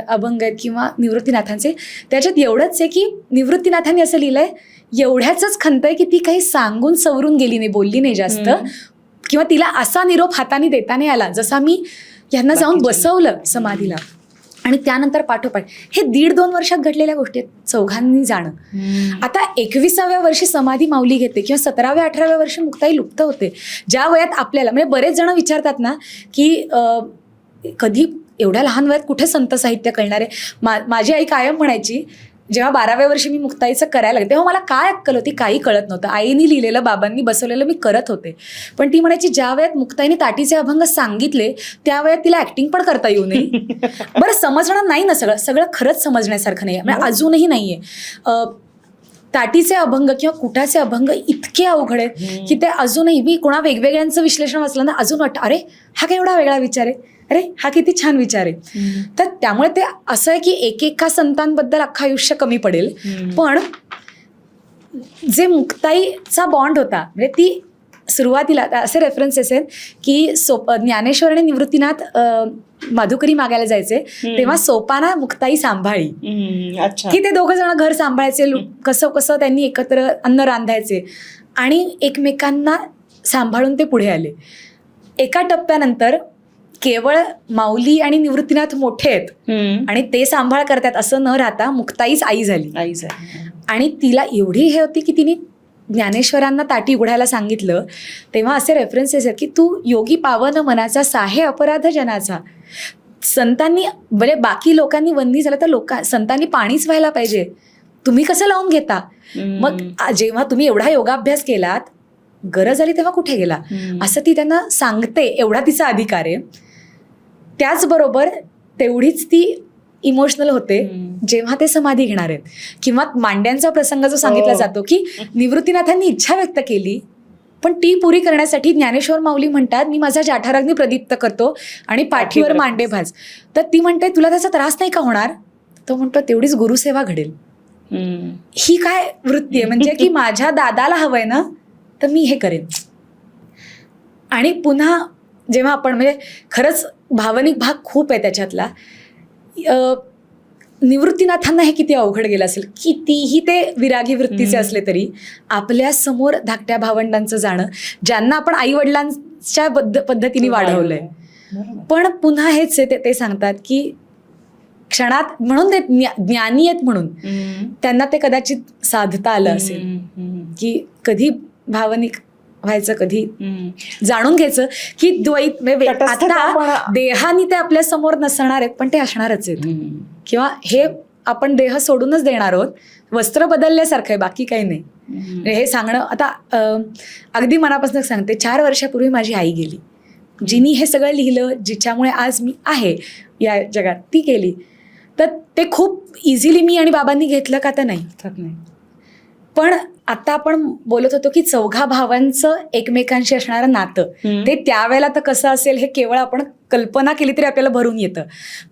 अभंग आहेत किंवा निवृत्तीनाथांचे, त्याच्यात एवढंच आहे की निवृत्तीनाथांनी असं लिहिलंय, एवढ्याच खंत आहे की ती काही सांगून सवरून गेली नाही, बोलली नाही जास्त, किंवा तिला असा निरोप हाताने देता नाही आला जसा मी यांना जाऊन बसवलं समाधीला. आणि त्यानंतर पाठोपाठ हे 1.5-2 वर्षात घडलेल्या गोष्टी आहेत, 4घांनी जाणं. आता 21व्या वर्षी समाधी माऊली घेते किंवा 17व्या-18व्या वर्षी मुक्ताई लुप्त होते. ज्या वयात आपल्याला म्हणजे बरेच जण विचारतात ना की कधी एवढ्या लहान वयात कुठे संत साहित्य कळणार आहे. माझी आई कायम म्हणायची, जेव्हा 12व्या वर्षी मी मुक्ताईचं करायला लागले तेव्हा मला काय अक्कल होती, काही कळत नव्हतं. आईनी लिहिलेलं, बाबांनी बसवलेलं मी करत होते. पण ती म्हणायची, ज्या वयात मुक्ताईने ताटीचे अभंग सांगितले त्या वयात तिला ऍक्टिंग पण करता येऊ नये. बरं, समजणार नाही ना, सगळं खरंच समजण्यासारखं नाही, म्हणजे अजूनही नाहीये. ताटीचे अभंग किंवा कुठाचे अभंग इतके अवघड आहेत की ते अजूनही, मी कोणा वेगवेगळ्यांचं विश्लेषण वाचलं ना अजून वाटतं, अरे हा काय एवढा वेगळा विचार आहे, अरे हा किती छान विचार आहे. तर त्यामुळे ते असं आहे की एकेका संतांबद्दल अख्खं आयुष्य कमी पडेल. पण जे मुक्ताईचा बॉन्ड होता, म्हणजे ती सुरुवातीला असे रेफरन्सेस आहेत की ज्ञानेश्वर आणि निवृत्तीनाथ मधुकरी मागायला जायचे, तेव्हा सोपाना मुक्ताई सांभाळी, की ते 2 जण घर सांभाळायचे, कसं कसं त्यांनी एकत्र अन्न रांधायचे आणि एकमेकांना सांभाळून ते पुढे आले. एका टप्प्यानंतर केवळ माऊली आणि निवृत्तीनाथ मोठे आहेत आणि ते सांभाळ करतात असं न राहता मुक्ताईच आई झाली. आणि तिला एवढी हे होती की तिने ज्ञानेश्वरांना ताटी उघडायला सांगितलं, तेव्हा असे रेफरन्सेस आहेत की तू योगी पावन मनाचा, साहे अपराध जनाचा. संतांनी म्हणजे बाकी लोकांनी वंदी झालं तर संतांनी पाणीच व्हायला पाहिजे, तुम्ही कसं लावून घेता? मग जेव्हा तुम्ही एवढा योगाभ्यास केलात, गरज आली तेव्हा कुठे गेला, असं ती त्यांना सांगते. एवढा तिचा अधिकार आहे. त्याचबरोबर तेवढीच ती इमोशनल होते जेव्हा ते समाधी घेणार आहेत, किंवा मांड्यांचा प्रसंग जो सांगितला जातो की निवृत्तीनाथांनी इच्छा व्यक्त केली, पण ती पुरी करण्यासाठी ज्ञानेश्वर माऊली म्हणतात, मी माझा जाठाराग्नी प्रदीप्त करतो आणि पाठीवर मांडे भाज. तर ती म्हणते, तुला त्याचा त्रास नाही का होणार? तो म्हणतो, तेवढीच गुरुसेवा घडेल. ही काय वृत्ती आहे, म्हणजे की माझ्या दादाला हवंय ना, तर मी हे करेन. आणि पुन्हा जेव्हा आपण म्हणजे खरंच भावनिक भाग खूप आहे त्याच्यातला. निवृत्तीनाथांना हे किती अवघड गेलं असेल, कितीही ते विरागी वृत्तीचे असले तरी आपल्या समोर धाकट्या भावंडांचं जाणं, ज्यांना आपण आई वडिलांच्या पद्धतीने वाढवलंय. पण पुन्हा हेच ते सांगतात की क्षणात, म्हणून ते ज्ञानी आहेत म्हणून त्यांना ते कदाचित साधता आलं असेल की कधी भावनिक व्हायचं, कधी जाणून घ्यायचं की द्वैत आता देहानी ते आपल्या समोर नसणार आहेत, पण ते असणारच आहेत. किंवा हे आपण देह सोडूनच देणार आहोत, वस्त्र बदलल्यासारखं आहे, बाकी काही नाही. हे सांगणं आता अगदी मनापासून सांगते. 4 वर्षापूर्वी माझी आई गेली, जिनी हे सगळं लिहिलं, जिच्यामुळे आज मी आहे या जगात, ती गेली. तर ते खूप इझिली मी आणि बाबांनी घेतलं का? तर नाही. पण आता आपण बोलत होतो की 4 भावांचं एकमेकांशी असणारं नातं ते त्यावेळेला तर कसं असेल हे केवळ आपण कल्पना केली तरी आपल्याला भरून येतं.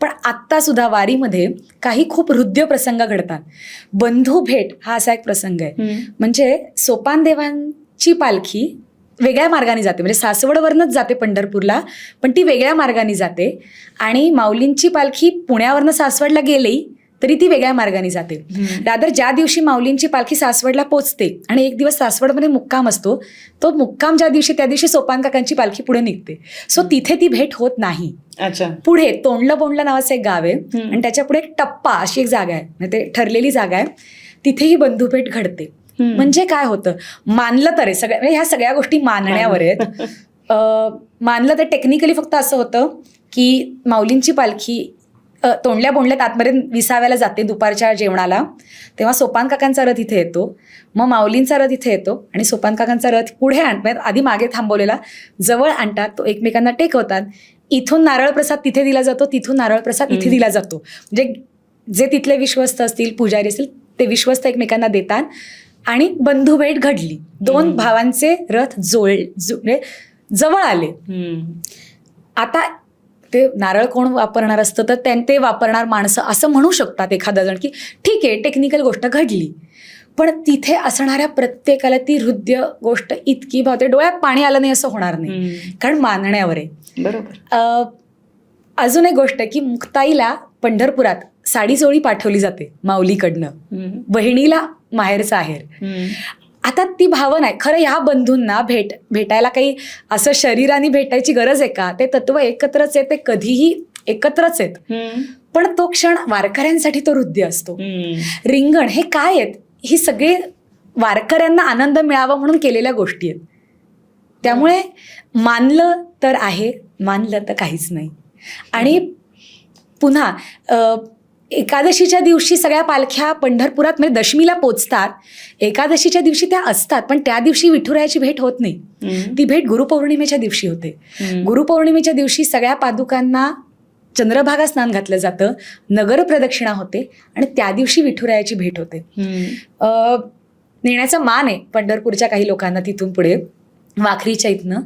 पण आत्ता सुद्धा वारीमध्ये काही खूप हृदय प्रसंग घडतात. बंधू भेट हा असा एक प्रसंग आहे. म्हणजे सोपानदेवांची पालखी वेगळ्या मार्गाने जाते, म्हणजे सासवडवरनच जाते पंढरपूरला, पण ती वेगळ्या मार्गाने जाते. आणि माऊलींची पालखी पुण्यावरनं सासवडला गेली तरी ती वेगळ्या मार्गाने जाते. रादर ज्या दिवशी माऊलींची पालखी सासवडला पोचते आणि एक दिवस सासवडमध्ये मुक्काम असतो, तो मुक्काम ज्या दिवशी त्या दिवशी सोपान काकांची पालखी पुढे निघते. सो तिथे ती भेट होत नाही. पुढे तोंडलं बोंडलं नावाचं एक गाव आहे आणि त्याच्या पुढे एक टप्पा अशी एक जागा आहे, म्हणजे ते ठरलेली जागा आहे, तिथे ही बंधुभेट घडते. म्हणजे काय होतं, मानलं तर आहे सगळ्या, म्हणजे ह्या सगळ्या गोष्टी मानण्यावर आहेत. मानलं तर टेक्निकली फक्त असं होतं की माऊलींची पालखी तोंडल्या बोंडल्यात आतमध्ये विसाव्याला जाते दुपारच्या जेवणाला, तेव्हा सोपान काकांचा रथ इथे येतो, मग माऊलींचा रथ इथे येतो आणि सोपान काकांचा रथ पुढे आणतात, आधी मागे थांबवलेला जवळ आणतात, तो एकमेकांना टेकवतात. इथून नारळ प्रसाद तिथे दिला जातो, तिथून नारळ प्रसाद इथे दिला जातो. म्हणजे जे तिथले विश्वस्त असतील, पुजारी असतील, ते विश्वस्त एकमेकांना देतात आणि बंधुभेट घडली. 2 भावांचे रथ जवळ आले. आता ते नारळ कोण वापरणार असतं, तर ते वापरणार माणसं असं म्हणू शकतात एखादा जण की ठीक आहे, टेक्निकल गोष्ट घडली. पण तिथे असणाऱ्या प्रत्येकाला ती हृदय गोष्ट इतकी भावते, डोळ्यात पाणी आलं नाही असं होणार नाही, कारण मानण्यावर आहे. बरोबर. अजून एक गोष्ट की मुक्ताईला पंढरपुरात साडी चोळी पाठवली जाते माऊलीकडनं, बहिणीला माहेरचा आहेर. आता ती भावना आहे. खरं ह्या बंधूंना भेटायला काही असं शरीराने भेटायची गरज आहे का? ते तत्व एकत्रच आहे, ते कधीही एकत्रच आहेत. पण तो क्षण वारकऱ्यांसाठी तो हृदय असतो. रिंगण हे काय आहेत? ही सगळे वारकऱ्यांना आनंद मिळावा म्हणून केलेल्या गोष्टी आहेत. त्यामुळे मानलं तर आहे, मानलं तर काहीच नाही. आणि पुन्हा एकादशीच्या दिवशी सगळ्या पालख्या पंढरपुरात म्हणजे दशमीला पोचतात. एकादशीच्या दिवशी त्या असतात, पण त्या दिवशी विठुरायाची भेट होत नाही. ती भेट गुरुपौर्णिमेच्या दिवशी होते. गुरुपौर्णिमेच्या दिवशी सगळ्या पादुकांना चंद्रभागा स्नान घातलं जातं, नगर प्रदक्षिणा होते आणि त्या दिवशी विठुरायाची भेट होते. नेण्याचा मान आहे पंढरपूरच्या काही लोकांना तिथून पुढे वाखरीच्या इथनं.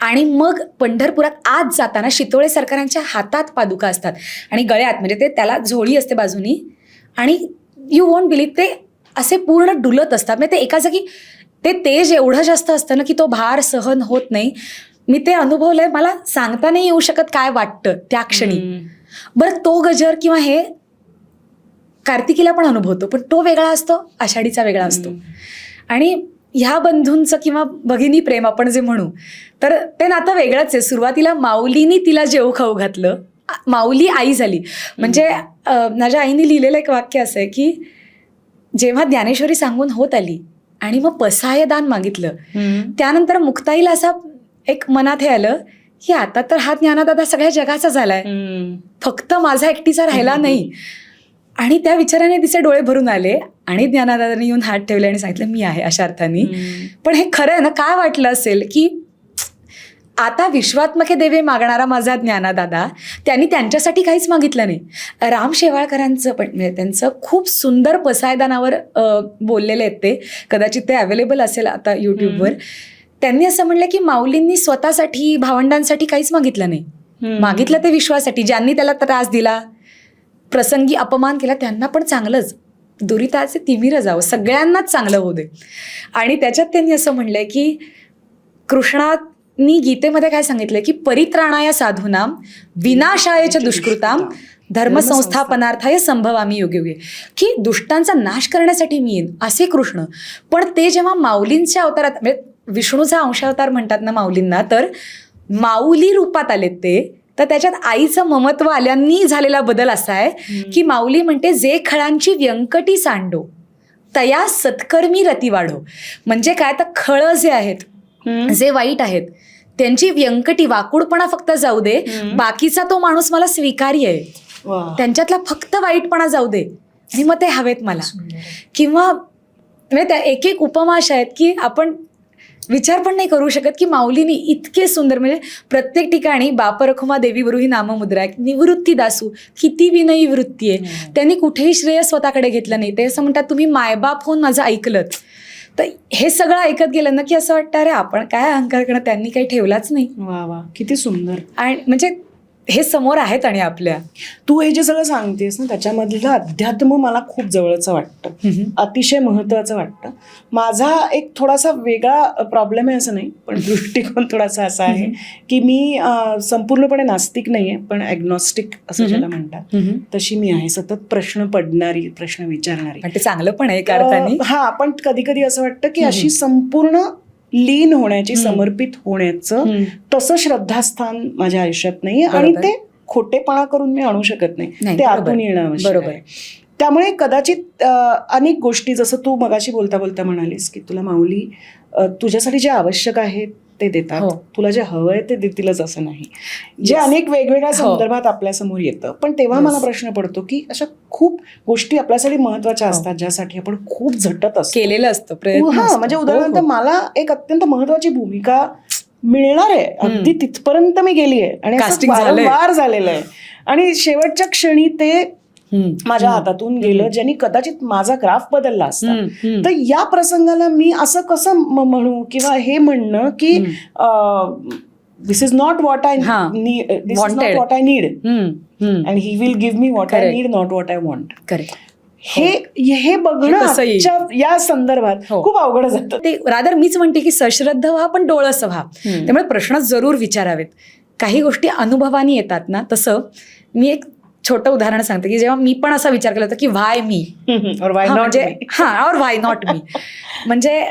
आणि मग पंढरपुरात आज जाताना शितोळे सरकारांच्या हातात पादुका असतात आणि गळ्यात, म्हणजे ते त्याला झोळी असते बाजूनी, आणि यू वोंट बिलीव्ह ते असे पूर्ण डुलत असतात. म्हणजे ते एका जागी ते तेज एवढं जास्त असतं ना की तो भार सहन होत नाही. मी ते अनुभवलंय, मला सांगता नाही येऊ शकत काय वाटतं त्या क्षणी. बरं, तो गजर किंवा हे कार्तिकीला पण अनुभवतो, पण तो वेगळा असतो, आषाढीचा वेगळा असतो. आणि ह्या बंधूंचं किंवा भगिनी प्रेम आपण जे म्हणू, तर ते नातं वेगळंच आहे. सुरुवातीला माऊलीनी तिला जेवू खाऊ घातलं, माऊली आई झाली. म्हणजे माझ्या आईने लिहिलेलं एक वाक्य असं आहे की जेव्हा ज्ञानेश्वरी सांगून होत आली आणि मग पसायदान मागितलं, त्यानंतर मुक्ताईला असा एक मनात हे आलं की आता तर हा ज्ञानदादा सगळ्या जगाचा झालाय, फक्त माझा एकटीचा राहिला नाही. आणि त्या विचाराने तिचे डोळे भरून आले आणि ज्ञानदादांनी येऊन हात ठेवले आणि सांगितलं मी आहे अशा अर्थाने. पण हे खरं आहे ना, काय वाटलं असेल की आता विश्वात्मके देवे मागणारा माझा ज्ञानदादा, त्यांनी त्यांच्यासाठी काहीच मागितलं नाही. राम शेवाळकरांचं पण म्हणजे त्यांचं खूप सुंदर पसायदानावर बोललेले आहेत ते, कदाचित ते अवेलेबल असेल आता यूट्यूबवर. त्यांनी असं म्हणलं की माऊलींनी स्वतःसाठी भावंडांसाठी काहीच मागितलं नाही, मागितलं ते विश्वासाठी. ज्यांनी त्याला त्रास दिला, प्रसंगी अपमान केला, त्यांना पण चांगलंच, दुरिताचे तिमिर जावं, सगळ्यांनाच चांगलं होऊ दे. आणि त्याच्यात त्यांनी असं म्हणलंय की कृष्णानी गीतेमध्ये काय सांगितलंय की परित्राणाय साधूनाम विनाशायच दुष्कृताम धर्मसंस्थापनार्थाय संभवामी युगे युगे, की दुष्टांचा नाश करण्यासाठी मी येईन असे कृष्ण. पण ते जेव्हा माऊलींच्या अवतारात, म्हणजे विष्णूचा अंशावतार म्हणतात ना माऊलींना, तर माऊली रूपात आलेत ते. तर त्याच्यात आईचं ममत्व आल्यांनी झालेला बदल असा आहे की माऊली म्हणते जे खळांची व्यंकटी सांडो तया सत्कर्मी रती वाढो. म्हणजे काय, तर खळं जे आहेत, जे वाईट आहेत, त्यांची व्यंकटी वाकुडपणा फक्त जाऊ दे, बाकीचा तो माणूस मला स्वीकार्य आहे, त्यांच्यातला फक्त वाईटपणा जाऊ दे आणि मग ते हवेत मला. किंवा म्हणजे त्या एक एक उपमा अशा आहेत की आपण विचार पण नाही करू शकत की माऊलीनी इतके सुंदर, म्हणजे प्रत्येक ठिकाणी बाप रखुमा देवी बरू ही नाममुद्रा आहे, निवृत्ती दासू, किती विनयी वृत्ती आहे. त्यांनी कुठेही श्रेय स्वतःकडे घेतलं नाही. ते असं म्हणतात तुम्ही मायबाप होऊन माझं ऐकलंत. तर हे सगळं ऐकत गेलं ना की असं वाटतं अरे आपण काय अहंकार करणं, त्यांनी काही ठेवलाच नाही. वा वा, किती सुंदर. आणि म्हणजे हे समोर आहेत. आणि आपल्या तू हे जे सगळं सांगतेस ना, त्याच्यामधलं अध्यात्म मला खूप जवळचं वाटतं, अतिशय महत्त्वाचं वाटतं. माझा एक थोडासा वेगळा प्रॉब्लेम आहे असं नाही, पण दृष्टिकोन थोडासा असा आहे की मी संपूर्णपणे नास्तिक नाही आहे, पण ॲग्नॉस्टिक असं ज्याला म्हणतात तशी मी आहे. सतत प्रश्न पडणारी, प्रश्न विचारणारी. ते चांगलं पण आहे एका अर्थाने. हा, पण कधी कधी असं वाटतं की अशी संपूर्ण लीन होण्याची, समर्पित होण्याचं तसं श्रद्धास्थान माझ्या आयुष्यात नाहीये. आणि ते खोटेपणा करून मी आणू शकत नाही, ते आतून येणं आवश्यक आहे. त्यामुळे कदाचित अनेक गोष्टी, जसं तू मगाशी बोलता बोलता म्हणालीस की तुला माऊली तुझ्यासाठी जे आवश्यक आहे ते देतात, तुला जे हवं आहे ते देतीलच असं नाही, जे अनेक वेगवेगळ्या संदर्भात आपल्यासमोर येतं. पण तेव्हा मला प्रश्न पडतो की अशा खूप गोष्टी आपल्यासाठी महत्वाच्या असतात ज्यासाठी आपण खूप झटत असतो, केलेलं असतं. हा, म्हणजे उदाहरणार्थ मला एक अत्यंत महत्वाची भूमिका मिळणार आहे, अगदी तिथपर्यंत मी गेली आहे आणि वारंवार झालेलं आहे, आणि शेवटच्या क्षणी ते माझ्या हातातून गेलं, ज्यांनी कदाचित माझा ग्राफ बदलला असता. तर या प्रसंगाला मी असं कसं म्हणू किंवा हे म्हणणं की this is not what I need, this is not what I need and he will give me what I need, not what I want. हे बघणं या संदर्भात खूप अवघड जातं. ते रादर मीच म्हणते की सश्रद्ध व्हा पण डोळस व्हा. त्यामुळे प्रश्न जरूर विचारावेत. काही गोष्टी अनुभवानी येतात ना, तसं मी एक छोटं उदाहरण सांगते की जेव्हा मी पण असा विचार केला होता की व्हाय मी, म्हणजे और व्हाय नॉट मी. म्हणजे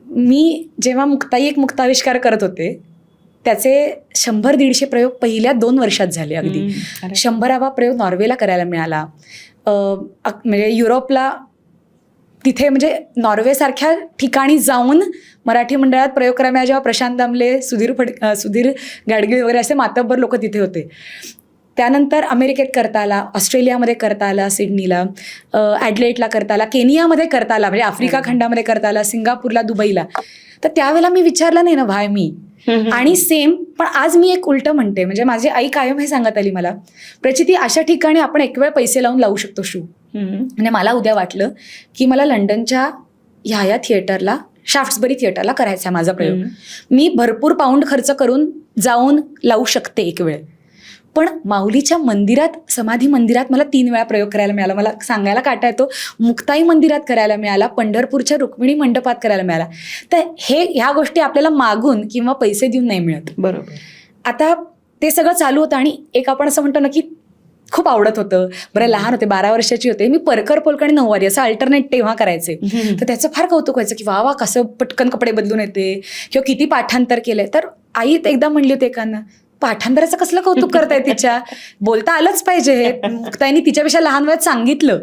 मी जेव्हा एक मुक्ताविष्कार करत होते, त्याचे 100-150 प्रयोग पहिल्या 2 वर्षात झाले. अगदी 100वा प्रयोग नॉर्वेला करायला मिळाला. म्हणजे युरोपला, तिथे म्हणजे नॉर्वेसारख्या ठिकाणी जाऊन मराठी मंडळात प्रयोग करायला मिळाला, जेव्हा प्रशांत दामले, सुधीर गाडगीळ वगैरे असे मातब्बर लोक तिथे होते. त्यानंतर अमेरिकेत करता आला, ऑस्ट्रेलियामध्ये करता आला, सिडनीला, ॲडलेटला करता आला, केनियामध्ये करता आला, म्हणजे आफ्रिका खंडामध्ये करता आला, सिंगापूरला, दुबईला. तर त्यावेळेला मी विचारलं नाही ना व्हाय मी. आणि सेम पण आज मी एक उलटं म्हणते, म्हणजे माझी आई कायम हे सांगत आली मला, प्रचिती अशा ठिकाणी आपण एक वेळ पैसे लावू शकतो शू. म्हणजे मला उद्या वाटलं की मला लंडनच्या ह्या थिएटरला, शाफ्ट्सबरी थिएटरला करायचा आहे माझा प्रयोग. मी भरपूर पाऊंड खर्च करून जाऊन लावू शकते एक वेळ. पण माऊलीच्या मंदिरात, समाधी मंदिरात मला 3 वेळा प्रयोग करायला मिळाला. मला सांगायला काटा येतो, मुक्ताई मंदिरात करायला मिळाला, पंढरपूरच्या रुक्मिणी मंडपात करायला मिळाला. तर ह्या गोष्टी आपल्याला मागून किंवा पैसे देऊन नाही मिळत. बरोबर. आता ते सगळं चालू होतं आणि एक आपण असं म्हणतो ना की खूप आवडत होतं. बरं लहान होते, 12 वर्षाची होते मी. परकर पोलक आणि नऊवारी असं अल्टरनेट तेव्हा करायचे. तर त्याचं फार कौतुक व्हायचं की वा कसं पटकन कपडे बदलून येते, किंवा किती पाठांतर केलंय. तर आई एकदा म्हणली होती एकांना, पाठांतराचं कसलं कौतुक करताय तिच्या, बोलता आलंच पाहिजे हे, मुक्ताईने तिच्यापेक्षा लहान वयात सांगितलं.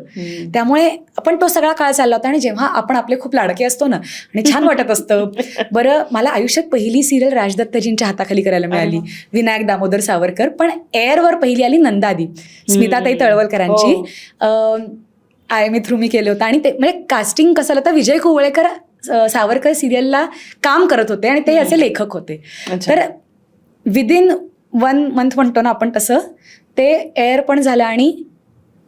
त्यामुळे आपण तो सगळा काळ चालला होता. आणि जेव्हा आपण आपले खूप लाडके असतो ना आणि छान वाटत असतं. बरं, मला आयुष्यात पहिली सिरियल राजदत्तजींच्या हाताखाली करायला मिळाली, विनायक दामोदर सावरकर. पण एअरवर पहिली आली नंदादी, स्मिताताई तळवलकरांची. आय एम ए थ्रू मी केलं होतं. आणि ते म्हणजे कास्टिंग कसं आलं तर विजय कुवळेकर सावरकर सिरियलला काम करत होते आणि ते असे लेखक होते. तर विदिन 1 month म्हणतो ना आपण, तसं ते एअर पण झालं. आणि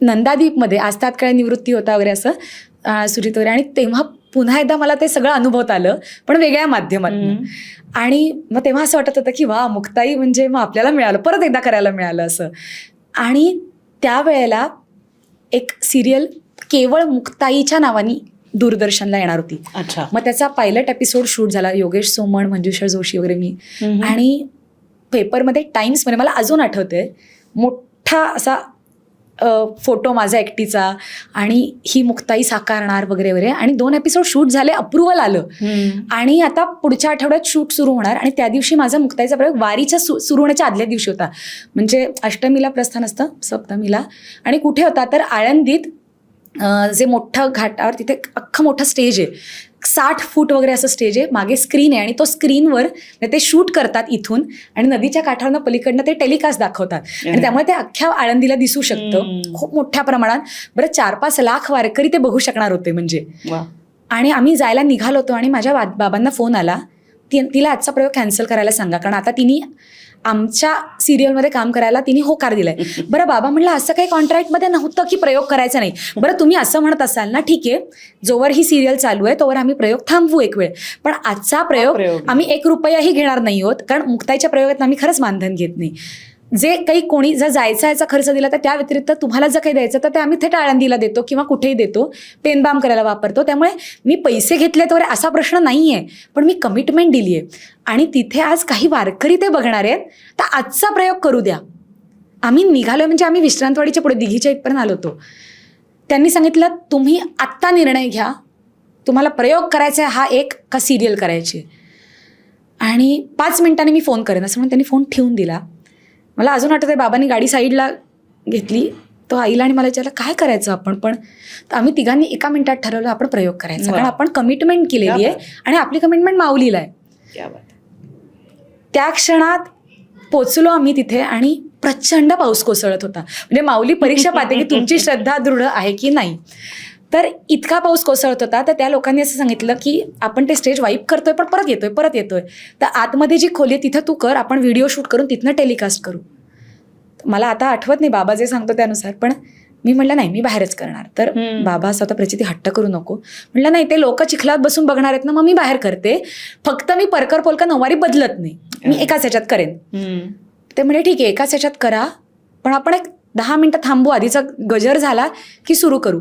नंदादीपमध्ये आज तात्काळ निवृत्ती होता वगैरे असं सुजित वगैरे. आणि तेव्हा पुन्हा एकदा मला ते सगळं अनुभवता आलं, पण वेगळ्या माध्यमातून. आणि मग तेव्हा असं वाटत होतं की वा, मुक्ताई म्हणजे मग आपल्याला मिळालं, परत एकदा करायला मिळालं असं. आणि त्यावेळेला एक सिरियल केवळ मुक्ताईच्या नावाने दूरदर्शनला येणार होती. मग त्याचा पायलट एपिसोड शूट झाला. योगेश सोमण, मंजुषा जोशी वगैरे मी. आणि पेपरमध्ये टाइम्समध्ये मला अजून आठवतंय, मोठा असा फोटो माझा एकटीचा, आणि ही मुक्ताई साकारणार वगैरे वगैरे. आणि 2 एपिसोड शूट झाले, अप्रुव्हल आलं. आणि आता पुढच्या आठवड्यात शूट सुरू होणार. आणि त्या दिवशी माझा मुक्ताईचा प्रयोग वारीच्या सुरू होण्याच्या आदल्या दिवशी होता. म्हणजे अष्टमीला प्रस्थान असतं, सप्तमीला. आणि कुठे होता तर आळंदीत, जे मोठं घाटावर तिथे अख्खं मोठं स्टेज आहे, 60 फूट वगैरे असं स्टेज आहे, मागे स्क्रीन आहे. आणि तो स्क्रीनवर ते शूट करतात इथून, आणि नदीच्या काठावरनं पलीकडनं ते टेलिकास्ट दाखवतात. आणि त्यामुळे ते अख्ख्या आळंदीला दिसू शकतं खूप मोठ्या प्रमाणात. बरं, 4-5 लाख वारकरी ते बघू शकणार होते म्हणजे. आणि आम्ही जायला निघालो होतो. आणि माझ्या बाबांना फोन आला, तिला आजचा प्रयोग कॅन्सल करायला सांगा, कारण आता तिने आमच्या सिरियलमध्ये काम करायला तिने होकार दिलाय. बरं बाबा म्हणलं, असं काही कॉन्ट्रॅक्टमध्ये नव्हतं की प्रयोग करायचा नाही. बरं, तुम्ही असं म्हणत असाल ना, ठीक आहे, जोवर ही सिरियल चालू आहे तोवर आम्ही प्रयोग थांबवू एक वेळ, पण आजचा प्रयोग आम्ही 1 रुपयाही घेणार नाही आहोत, कारण मुक्ताईच्या प्रयोगात आम्ही खरंच मानधन घेत नाही. जे काही कोणी जर जायचा याचा खर्च दिला तर त्या व्यतिरिक्त तुम्हाला जर काही द्यायचं तर ते आम्ही थेट आळंदीला देतो किंवा कुठेही देतो, पेनबाम करायला वापरतो. त्यामुळे मी पैसे घेतले तर असा प्रश्न नाही आहे, पण मी कमिटमेंट दिली आहे. आणि तिथे आज काही वारकरी ते बघणार आहेत, तर आजचा प्रयोग करू द्या. आम्ही निघालो म्हणजे आम्ही विश्रांतवाडीच्या पुढे दिघीच्या इथपर्यंत आलो होतो. त्यांनी सांगितलं, तुम्ही आत्ता निर्णय घ्या, तुम्हाला प्रयोग करायचा आहे हा एक का सिरियल करायची. आणि 5 मिनिटांनी मी फोन करेन असं म्हणून त्यांनी फोन ठेवून दिला. मला अजून आठवत आहे, बाबांनी गाडी साईडला घेतली, तो आईला आणि मला विचारलं काय करायचं आपण. पण आम्ही तिघांनी 1 मिनिटात ठरवलं आपण प्रयोग करायचा, कारण आपण कमिटमेंट केलेली आहे आणि आपली कमिटमेंट माऊलीला आहे. त्या क्षणात पोचलो आम्ही तिथे आणि प्रचंड पाऊस कोसळत होता. म्हणजे माऊली परीक्षा पाहते की तुमची श्रद्धा दृढ आहे की नाही. तर इतका पाऊस कोसळत होता. तर त्या लोकांनी असं सांगितलं की आपण ते स्टेज वाईप करतोय पण परत येतोय. तर आतमध्ये जी खोली आहे तिथं तू कर, आपण व्हिडिओ शूट करून तिथनं टेलिकास्ट करू. मला आता आठवत नाही बाबा जे सांगतो त्यानुसार, पण मी म्हटलं नाही, मी बाहेरच करणार. तर बाबा स्वतः प्रचिती हट्ट करू नको. म्हटलं नाही, ते लोक चिखलात बसून बघणार आहेत ना, मग मी बाहेर करते. फक्त मी परकर पोलका नऊवारी बदलत नाही, मी एकाच ह्याच्यात करेन. ते म्हणजे ठीक आहे, एकाच ह्याच्यात करा, पण आपण एक 10 मिनिटं थांबू, आधीचा गजर झाला की सुरू करू.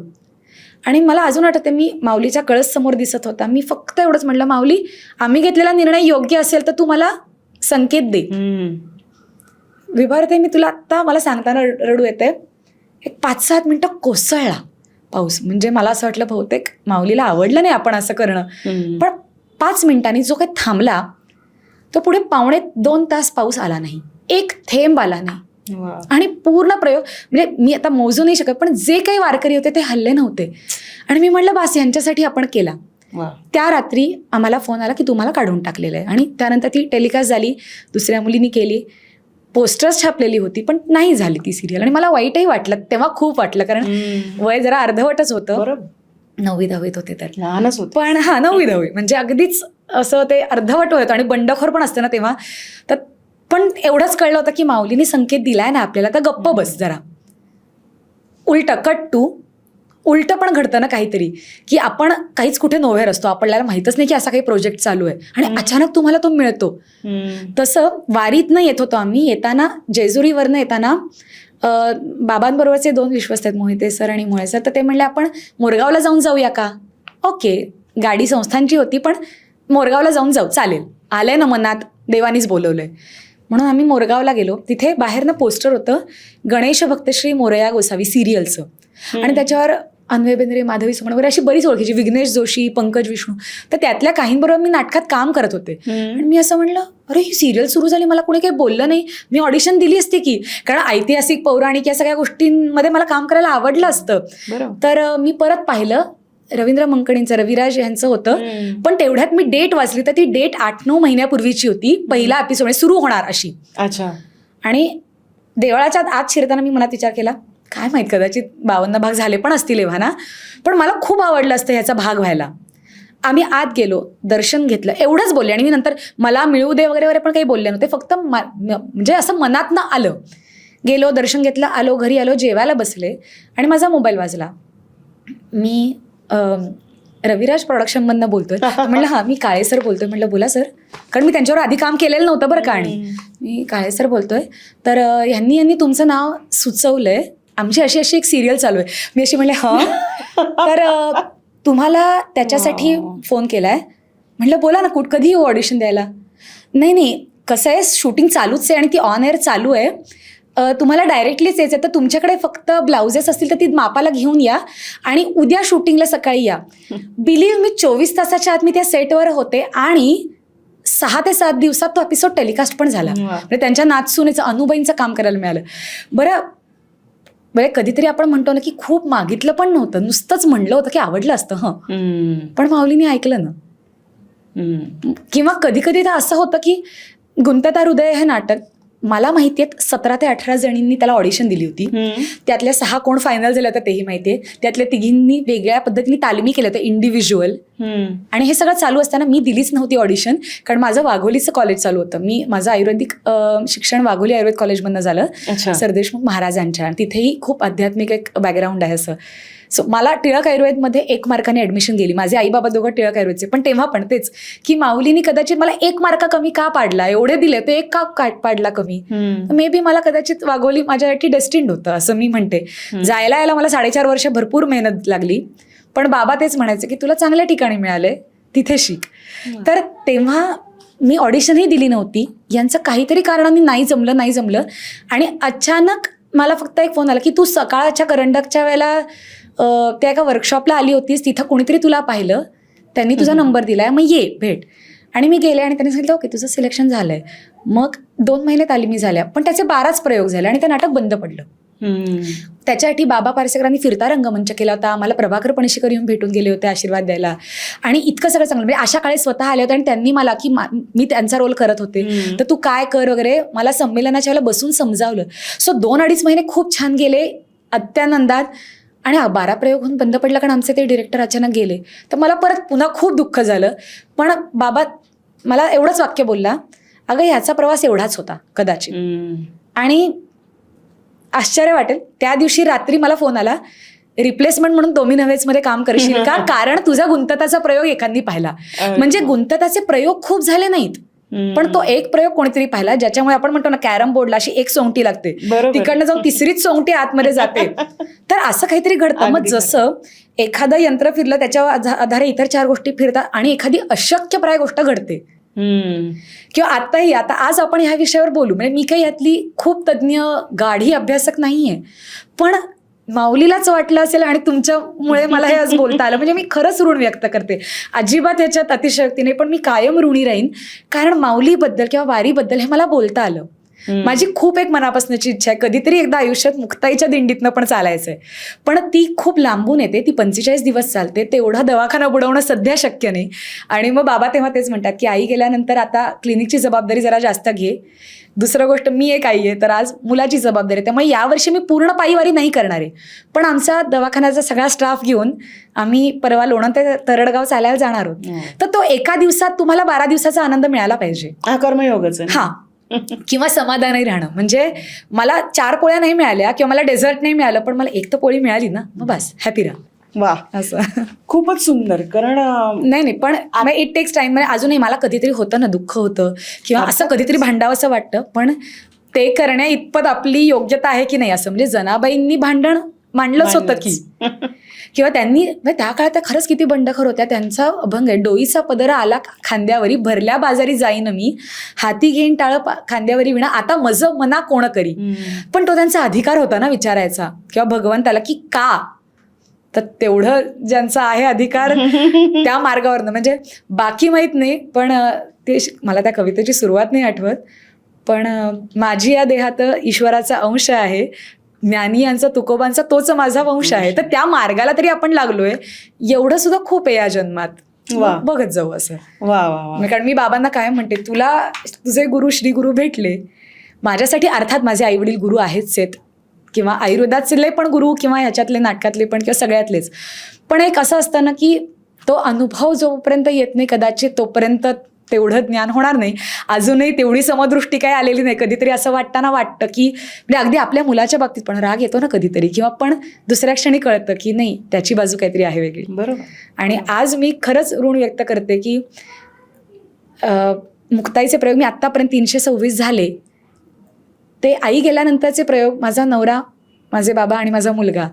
आणि मला अजून आठवते, मी माऊलीच्या कळस समोर दिसत होता. मी फक्त एवढंच म्हटलं, माऊली आम्ही घेतलेला निर्णय योग्य असेल तर तू मला संकेत दे. विभारते मी तुला आत्ता, मला सांगताना रडू येते. एक 5-7 मिनिटं कोसळला पाऊस. म्हणजे मला असं वाटलं बहुतेक माऊलीला आवडलं नाही आपण असं करणं. पण 5 मिनिटांनी जो काही थांबला तो पुढे 2.25 तास पाऊस आला नाही, एक थेंब आला नाही. आणि पूर्ण प्रयोग म्हणजे मी आता मोजू नाही शकत, पण जे काही वारकरी होते ते हल्ले नव्हते. आणि मी म्हटलं बास, यांच्यासाठी आपण केला. त्या रात्री आम्हाला फोन आला की तुम्हाला काढून टाकलेलं आहे. आणि त्यानंतर ती टेलिकास्ट झाली, दुसऱ्या मुलींनी केली, पोस्टर्स छापलेली होती, पण नाही झाली ती सिरियल. आणि मला वाईटही वाटलं तेव्हा, खूप वाटलं, कारण वय जरा अर्धवटच होतं. 9वी-10वीत होते तर लहानच होतं. पण 9वी-10वी म्हणजे अगदीच असं ते अर्धवट होतं. आणि बंडखोर पण असतं ना तेव्हा. तर पण एवढंच कळलं होतं की माऊलीने संकेत दिलाय ना आपल्याला, तर गप्प बस जरा. उलटं पण घडतं ना काहीतरी, की आपण काहीच कुठे नोव्हेर असतो, आपल्याला माहीतच नाही की असा काही प्रोजेक्ट चालू आहे आणि अचानक तुम्हाला तो मिळतो. तसं वारीतनं येत होतो आम्ही. येताना जेजुरीवरनं येताना बाबांबरोबरचे 2 विश्वस्त आहेत, मोहिते सर आणि मुळे सर. तर ते म्हणले आपण मोरगावला जाऊन जाऊया का. ओके, गाडी संस्थांची होती, पण मोरगावला जाऊन जाऊ, चालेल, आलंय ना मनात, देवानीच बोलवलंय. म्हणून आम्ही मोरगावला गेलो. तिथे बाहेरनं पोस्टर होतं, गणेश भक्त श्री मोरया गोसावी सिरियलचं. आणि त्याच्यावर अन्वय बेंद्रे, माधवी सुमन वगैरे अशी बरीच ओळखीची, विघ्नेश जोशी, पंकज विष्णू. तर त्यातल्या काहींबरोबर मी नाटकात काम करत होते. आणि मी असं म्हणलं, अरे ही सिरियल सुरू झाली, मला कोणी काही बोललं नाही, मी ऑडिशन दिली असती की, कारण ऐतिहासिक, पौराणिक या सगळ्या गोष्टींमध्ये मला काम करायला आवडलं असतं. तर मी परत पाहिलं, रवींद्र मंकणींचं, रविराज यांचं होतं, पण तेवढ्यात मी डेट वाचली तर ती डेट 8-9 महिन्यापूर्वीची होती, पहिला एपिसोड सुरू होणार अशी. अच्छा. आणि देवळाच्या आत शिरताना मी मनात विचार केला, काय माहित, कदाचित 52 भाग झाले पण असतील एव्हा ना, पण मला खूप आवडलं असतं ह्याचा भाग व्हायला. आम्ही आत गेलो, दर्शन घेतलं, एवढंच बोलले. आणि मी नंतर मला मिळू दे वगैरे वगैरे पण काही बोलले नव्हते, फक्त म्हणजे असं मनातनं आलं. गेलो, दर्शन घेतलं, आलो, घरी आलो, जेवायला बसले आणि माझा मोबाईल वाजला. मी रविराज प्रोडक्शनमधनं बोलतोय. म्हणलं हां, मी काळे सर बोलतोय. म्हटलं बोला सर, कारण मी त्यांच्यावर आधी काम केलेलं नव्हतं बरं का. आणि मी काळे सर बोलतोय, तर ह्यांनी तुमचं नाव सुचवलंय, आमची अशी अशी एक सिरियल चालू आहे. मी अशी म्हणले हां, तर तुम्हाला त्याच्यासाठी फोन केलाय. म्हटलं बोला ना, कधी येऊ ऑडिशन द्यायला. नाही, कसं आहे, शूटिंग चालूच आहे आणि ती ऑन एअर चालू आहे, तुम्हाला डायरेक्टलीच यायचं आहे, तर तुमच्याकडे फक्त ब्लाउजेस असतील तर ती मापाला घेऊन या आणि उद्या शूटिंगला सकाळी या. बिलीव्ह मी 24 तासाच्या आत मी त्या सेटवर होते आणि 6 ते 7 दिवसात तो एपिसोड टेलिकास्ट पण झाला. म्हणजे त्यांच्या नाचसुनेचं, अनुबाईंचं काम करायला मिळालं. बरं कधीतरी आपण म्हणतो ना की खूप मागितलं पण नव्हतं, नुसतंच म्हणलं होतं की आवडलं असतं, पण माऊलीने ऐकलं ना. किंवा कधी कधी तर असं होतं की गुंतता हृदय हे नाटक, मला माहिती आहे 17 ते 18 जणींनी त्याला ऑडिशन दिली होती. त्यातल्या 6 कोण फायनल झाल्या होत्या तेही माहिती आहे. त्यातल्या 3घींनी वेगळ्या पद्धतीने तालमी केल्या होत्या, इंडिव्हिज्युअल. आणि हे सगळं चालू असताना मी दिलीच नव्हती ऑडिशन, कारण माझं वाघोलीचं कॉलेज चालू होतं. माझं आयुर्वेदिक शिक्षण वाघोली आयुर्वेद कॉलेजमधनं झालं, सरदेशमुख महाराजांच्या. तिथेही खूप आध्यात्मिक एक बॅकग्राऊंड आहे असं. सो मला टिळक आयुर्वेदमध्ये 1 मार्काने ऍडमिशन गेली. माझे आई बाबा दोघं टिळक आयुर्वेदचे, पण तेव्हा पण तेच की माऊलीनी कदाचित मला 1 मार्क कमी का पाडला, एवढे दिले ते 1 का पाडला कमी. मे बी मला कदाचित वाघोली माझ्यासाठी डेस्टिन्ड होतं असं मी म्हणते. जायला यायला मला 4.5 वर्ष भरपूर मेहनत लागली, पण बाबा तेच म्हणायचे की तुला चांगल्या ठिकाणी मिळाले, तिथे शिक. तर तेव्हा मी ऑडिशनही दिली नव्हती. यांचं काहीतरी कारणाने नाही जमलं आणि अचानक मला फक्त एक फोन आला की तू सकाळच्या करंडकच्या वेळेला त्या एका वर्कशॉपला आली होतीस, तिथं कोणीतरी तुला पाहिलं, त्यांनी तुझा नंबर दिलाय, मग ये भेट. आणि मी गेले आणि त्यांनी सांगितलं ओके तुझं सिलेक्शन झालंय. मग 2 महिने तालिमी झाल्या, पण त्याचे 12च प्रयोग झाले आणि ते नाटक बंद पडलं. त्याच्यासाठी बाबा पारसेकरांनी फिरता रंगमंच केला होता. आम्हाला प्रभाकर पणशीकर येऊन भेटून गेले होते आशीर्वाद द्यायला आणि इतकं सगळं चांगलं. म्हणजे अशा काळी स्वतः आले होते आणि त्यांनी मला की मी त्यांचा रोल करत होते, तर तू काय कर वगैरे मला संमेलनाच्या वेळेला बसून समजावलं. सो 2-2.5 महिने खूप छान गेले अत्यानंदात. आणि 12 प्रयोग होऊन बंद पडला कारण आमचे ते डिरेक्टर अचानक गेले. तर मला परत पुन्हा खूप दुःख झालं. पण बाबा मला एवढंच वाक्य बोलला, अगं ह्याचा प्रवास एवढाच होता कदाचित. आणि आश्चर्य वाटेल, त्या दिवशी रात्री मला फोन आला, रिप्लेसमेंट म्हणून दोमी नव्हेचमध्ये काम करशील का, कारण तुझा गुंतताचा प्रयोग एखादी पाहिला. म्हणजे गुंतताचे प्रयोग खूप झाले नाहीत, पण तो एक प्रयोग कोणीतरी पाहिला, ज्याच्यामुळे आपण म्हणतो ना कॅरम बोर्डला अशी एक सोंगटी लागते, तिकडनं जाऊन 3रीच सोंगटी आतमध्ये जाते. तर असं काहीतरी घडतं. मग जसं एखादं यंत्र फिरलं त्याच्या आधारे इतर 4 गोष्टी फिरतात आणि एखादी अशक्यप्राय गोष्ट घडते. किंवा आता आज आपण ह्या विषयावर बोलू, म्हणजे मी काही यातली खूप तज्ज्ञ गाढी अभ्यासक नाहीये, पण माऊलीलाच वाटलं असेल आणि तुमच्यामुळे मला हे आज बोलता आलं, म्हणजे मी खरंच ऋण व्यक्त करते. अजिबात ह्याच्यात अतिशयोक्ती नाही, पण मी कायम ऋणी राहीन, कारण माऊलीबद्दल किंवा वारीबद्दल हे मला बोलता आलं. माझी खूप एक मनापासूनची इच्छा आहे, कधीतरी एकदा आयुष्यात मुक्ताईच्या दिंडीतनं पण चालायचंय, पण ती खूप लांबून येते, ती 45 दिवस चालते, तेवढा दवाखाना बुडवणं सध्या शक्य नाही. आणि मग बाबा तेव्हा तेच म्हणतात की आई गेल्यानंतर आता क्लिनिकची जबाबदारी जरा जास्त घे. दुसरं गोष्ट, मी एक आई आहे, तर आज मुलाची जबाबदारी आहे, त्यामुळे यावर्षी मी पूर्ण पायीवारी नाही करणार आहे, पण आमचा दवाखान्याचा सगळा स्टाफ घेऊन आम्ही परवा लोणंद ते तरडगाव चालायला जाणार आहोत. तर तो एका दिवसात तुम्हाला 12 दिवसाचा आनंद मिळाला पाहिजे. हा कर्मयोगच आहे. हा, किंवा समाधानही राहणं. म्हणजे मला 4 पोळ्या नाही मिळाल्या किंवा मला डेझर्ट नाही मिळालं, पण मला 1 तर पोळी मिळाली ना, मग बस हॅपी राहा. वा, असं खूपच सुंदर. कारण नाही पण इट टेक्स टाइम. म्हणजे अजूनही मला कधीतरी होतं ना, दुःख होतं किंवा असं कधीतरी भांडावं असं वाटतं, पण ते करण्या इतपत आपली योग्यता आहे की नाही असं. म्हणजे जनाबाईंनी भांडण मांडलंच होतं की, किंवा त्यांनी त्या काळात त्या खरंच किती बंडखोर होत्या. त्यांचा अभंग आहे, डोईचा पदरा आला खांद्यावरी, भरल्या बाजारी जाईन मी, हाती घेईन टाळ खांद्यावरी विणा, आता मज मना कोण करी. पण तो त्यांचा अधिकार होता ना विचारायचा किंवा भगवंताला की का तर तेवढं ज्यांचा आहे अधिकार त्या मार्गावरनं, म्हणजे बाकी माहीत नाही, पण ते मला त्या कवितेची सुरुवात नाही आठवत, पण माझी या देहात ईश्वराचा अंश आहे, ज्ञानी यांचा तुकोबांचा तोच माझा वंश आहे. तर त्या मार्गाला तरी आपण लागलोय, एवढं सुद्धा खूप आहे या जन्मात. वा. बघत जाऊ असं. वा वा वा. कारण मी बाबांना काय म्हणते, तुला तुझे गुरु श्री गुरु भेटले, माझ्यासाठी अर्थात माझे आई वडील गुरु आहेच आहेत, किंवा आयुर्वेदातले पण गुरु, किंवा ह्याच्यातले नाटकातले पण, किंवा सगळ्यातलेच. पण एक असं असतं ना की तो अनुभव जोपर्यंत येत नाही कदाचित तोपर्यंत तेवढं ज्ञान होणार नाही. अजूनही तेवढी समदृष्टी काही आलेली नाही. कधीतरी असं वाटतं की म्हणजे अगदी आपल्या मुलाच्या बाबतीत पण राग येतो ना कधीतरी, किंवा पण दुसऱ्या क्षणी कळतं की नाही, त्याची बाजू काहीतरी आहे वेगळी. बरोबर. आणि आज मी खरंच ऋण व्यक्त करते की मुक्ताईचे प्रयोग मी आत्तापर्यंत 326 झाले, ते आई गेल्यानंतरचे प्रयोग, माझा नवरा, माझे बाबा आणि माझा मुलगा,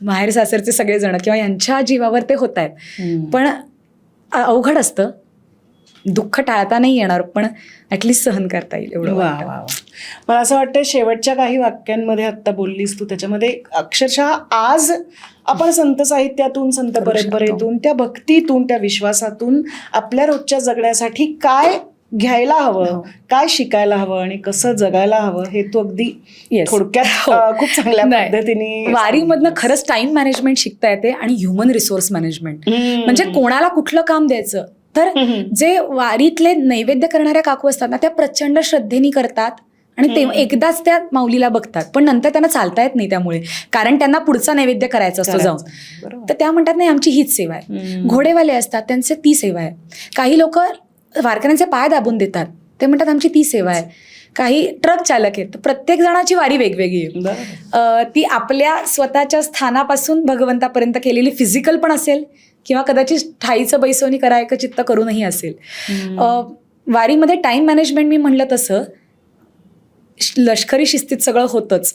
माहेर सासरचे सगळेजण किंवा यांच्या जीवावर ते होत आहेत. पण अवघड असतं, दुःख टाळता नाही येणार, पण ॲटलिस्ट सहन करता येईल एवढं. वा वा वा. मला असं वाटतं शेवटच्या काही वाक्यांमध्ये आत्ता बोललीस तू, त्याच्यामध्ये अक्षरशः आज आपण संत साहित्यातून, संत परंपरेतून, त्या भक्तीतून, त्या विश्वासातून आपल्या रोजच्या जगण्यासाठी काय घ्यायला हवं, काय शिकायला हवं आणि कसं जगायला हवं हे तू अगदी थोडक्यात खूप चांगल्या पद्धतीने. वारीमधनं खरंच टाइम मॅनेजमेंट शिकता येते आणि ह्युमन रिसोर्स मॅनेजमेंट. म्हणजे कोणाला कुठलं काम द्यायचं, तर जे वारीतले नैवेद्य करणाऱ्या काकू असतात ना, त्या प्रचंड श्रद्धेने करतात आणि ते एकदाच त्या माऊलीला बघतात, पण नंतर त्यांना चालता येत नाही त्यामुळे, कारण त्यांना पुढचा नैवेद्य करायचा असतो जाऊन. तर त्या म्हणतात नाही, आमची हीच सेवा आहे. घोडेवाले असतात, त्यांचे ती सेवा आहे. काही लोक वारकऱ्यांचे पाय दाबून देतात, ते म्हणतात आमची ती सेवा आहे. काही ट्रक चालक आहेत. प्रत्येक जणाची वारी वेगवेगळी आहे. ती आपल्या स्वतःच्या स्थानापासून भगवंतापर्यंत केलेली फिजिकल पण असेल, किंवा कदाचित ठाईचं बैसोनी करायचं चित्त करूनही असेल. वारीमध्ये टाइम मॅनेजमेंट मी म्हणलं तसं लष्करी शिस्तीत सगळं होतंच,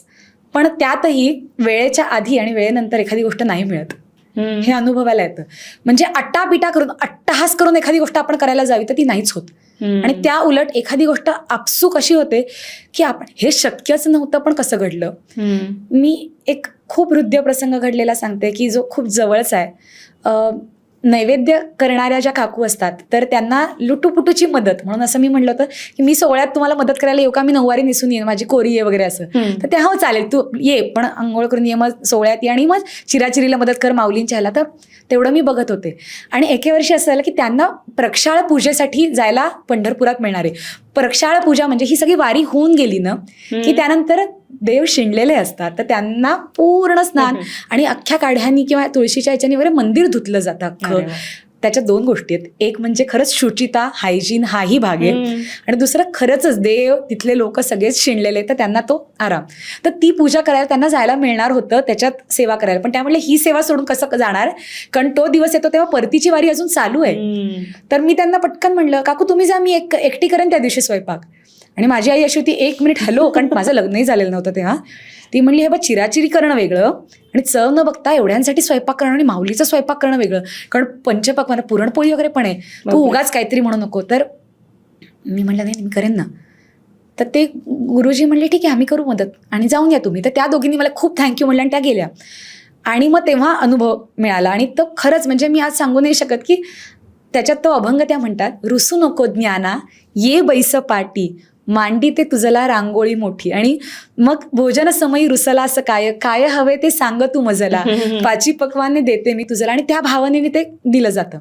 पण त्यातही वेळेच्या आधी आणि वेळेनंतर एखादी गोष्ट नाही मिळत, हे अनुभवायला येतं. म्हणजे अट्टापिटा करून, अट्टहास करून एखादी गोष्ट आपण करायला जावी तर ती नाहीच होत. आणि त्या उलट एखादी गोष्ट आपसूक अशी होते की आपण हे शक्यच नव्हतं पण कसं घडलं. मी एक खूप हृदय प्रसंग घडलेला सांगते की जो खूप जवळचा आहे. नैवेद्य करणाऱ्या ज्या काकू असतात तर त्यांना लुटूपुटूची मदत म्हणून असं मी म्हटलं होतं की मी सोहळ्यात तुम्हाला मदत करायला येऊ का, मी नऊवारी नेसून येईन, माझी कोरी आहे वगैरे असं. तर ते हो चालेल, तू ये, पण आंघोळ करून ये, मग सोहळ्यात ये आणि मग चिराचिरीला मदत कर माऊलींच्या ह्याला. तर तेवढं मी बघत होते. आणि एके वर्षी असं झालं की त्यांना प्रक्षाळ पूजेसाठी जायला पंढरपुरात मिळणार आहे. प्रक्षाळ पूजा म्हणजे ही सगळी वारी होऊन गेली ना की त्यानंतर देव शिणलेले असतात, तर त्यांना पूर्ण स्नान आणि अख्ख्या काढ्यांनी किंवा तुळशीच्या ह्याच्यानी वगैरे मंदिर धुतलं जातं अख्खं. त्याच्यात दोन गोष्टी आहेत. एक म्हणजे खरंच शुचिता, हायजीन हाही भाग आहे, आणि दुसरं खरंच देव तिथले लोक सगळेच शिणलेले, तर त्यांना तो आराम. तर ती पूजा करायला त्यांना जायला मिळणार होतं, त्याच्यात सेवा करायला. पण त्यामुळे ही सेवा सोडून कसं जाणार, कारण तो दिवस येतो तेव्हा परतीची वारी अजून चालू आहे. तर मी त्यांना पटकन म्हणलं, काकू तुम्ही जा, मी एकटी करेन त्या दिवशी स्वयंपाक. आणि माझी आई अशी होती, 1 मिनिट हॅलो, कारण माझं लग्नही झालेलं नव्हतं तेव्हा. ती म्हणली, हे बघ चिराचिरी करणं वेगळं आणि चव न बघता एवढ्यांसाठी स्वयंपाक करणं आणि माऊलीचं स्वयंपाक करणं वेगळं, कारण पंचपक्वान्न पुरणपोळी वगैरे पण आहे, तू उगाच काहीतरी म्हणू नको. तर मी म्हणलं नाही, मी करेन ना. तर ते गुरुजी म्हणले ठीक आहे, आम्ही करू मदत आणि जाऊन या तुम्ही. तर त्या दोघींनी मला खूप थँक्यू म्हणलं आणि त्या गेल्या. आणि मग तेव्हा अनुभव मिळाला. आणि तो खरंच म्हणजे मी आज सांगू नाही शकत की त्याच्यात तो अभंग त्या म्हणतात, रुसू नको ज्ञाना ये बैस पाटी, मांडी ते तुझला रांगोळी मोठी. आणि मग भोजन समयी रुसला असं काय, काय हवे ते सांग तू मजला, पाची पक्वाने देते मी तुझला. आणि त्या भावनेने ते दिलं जातं.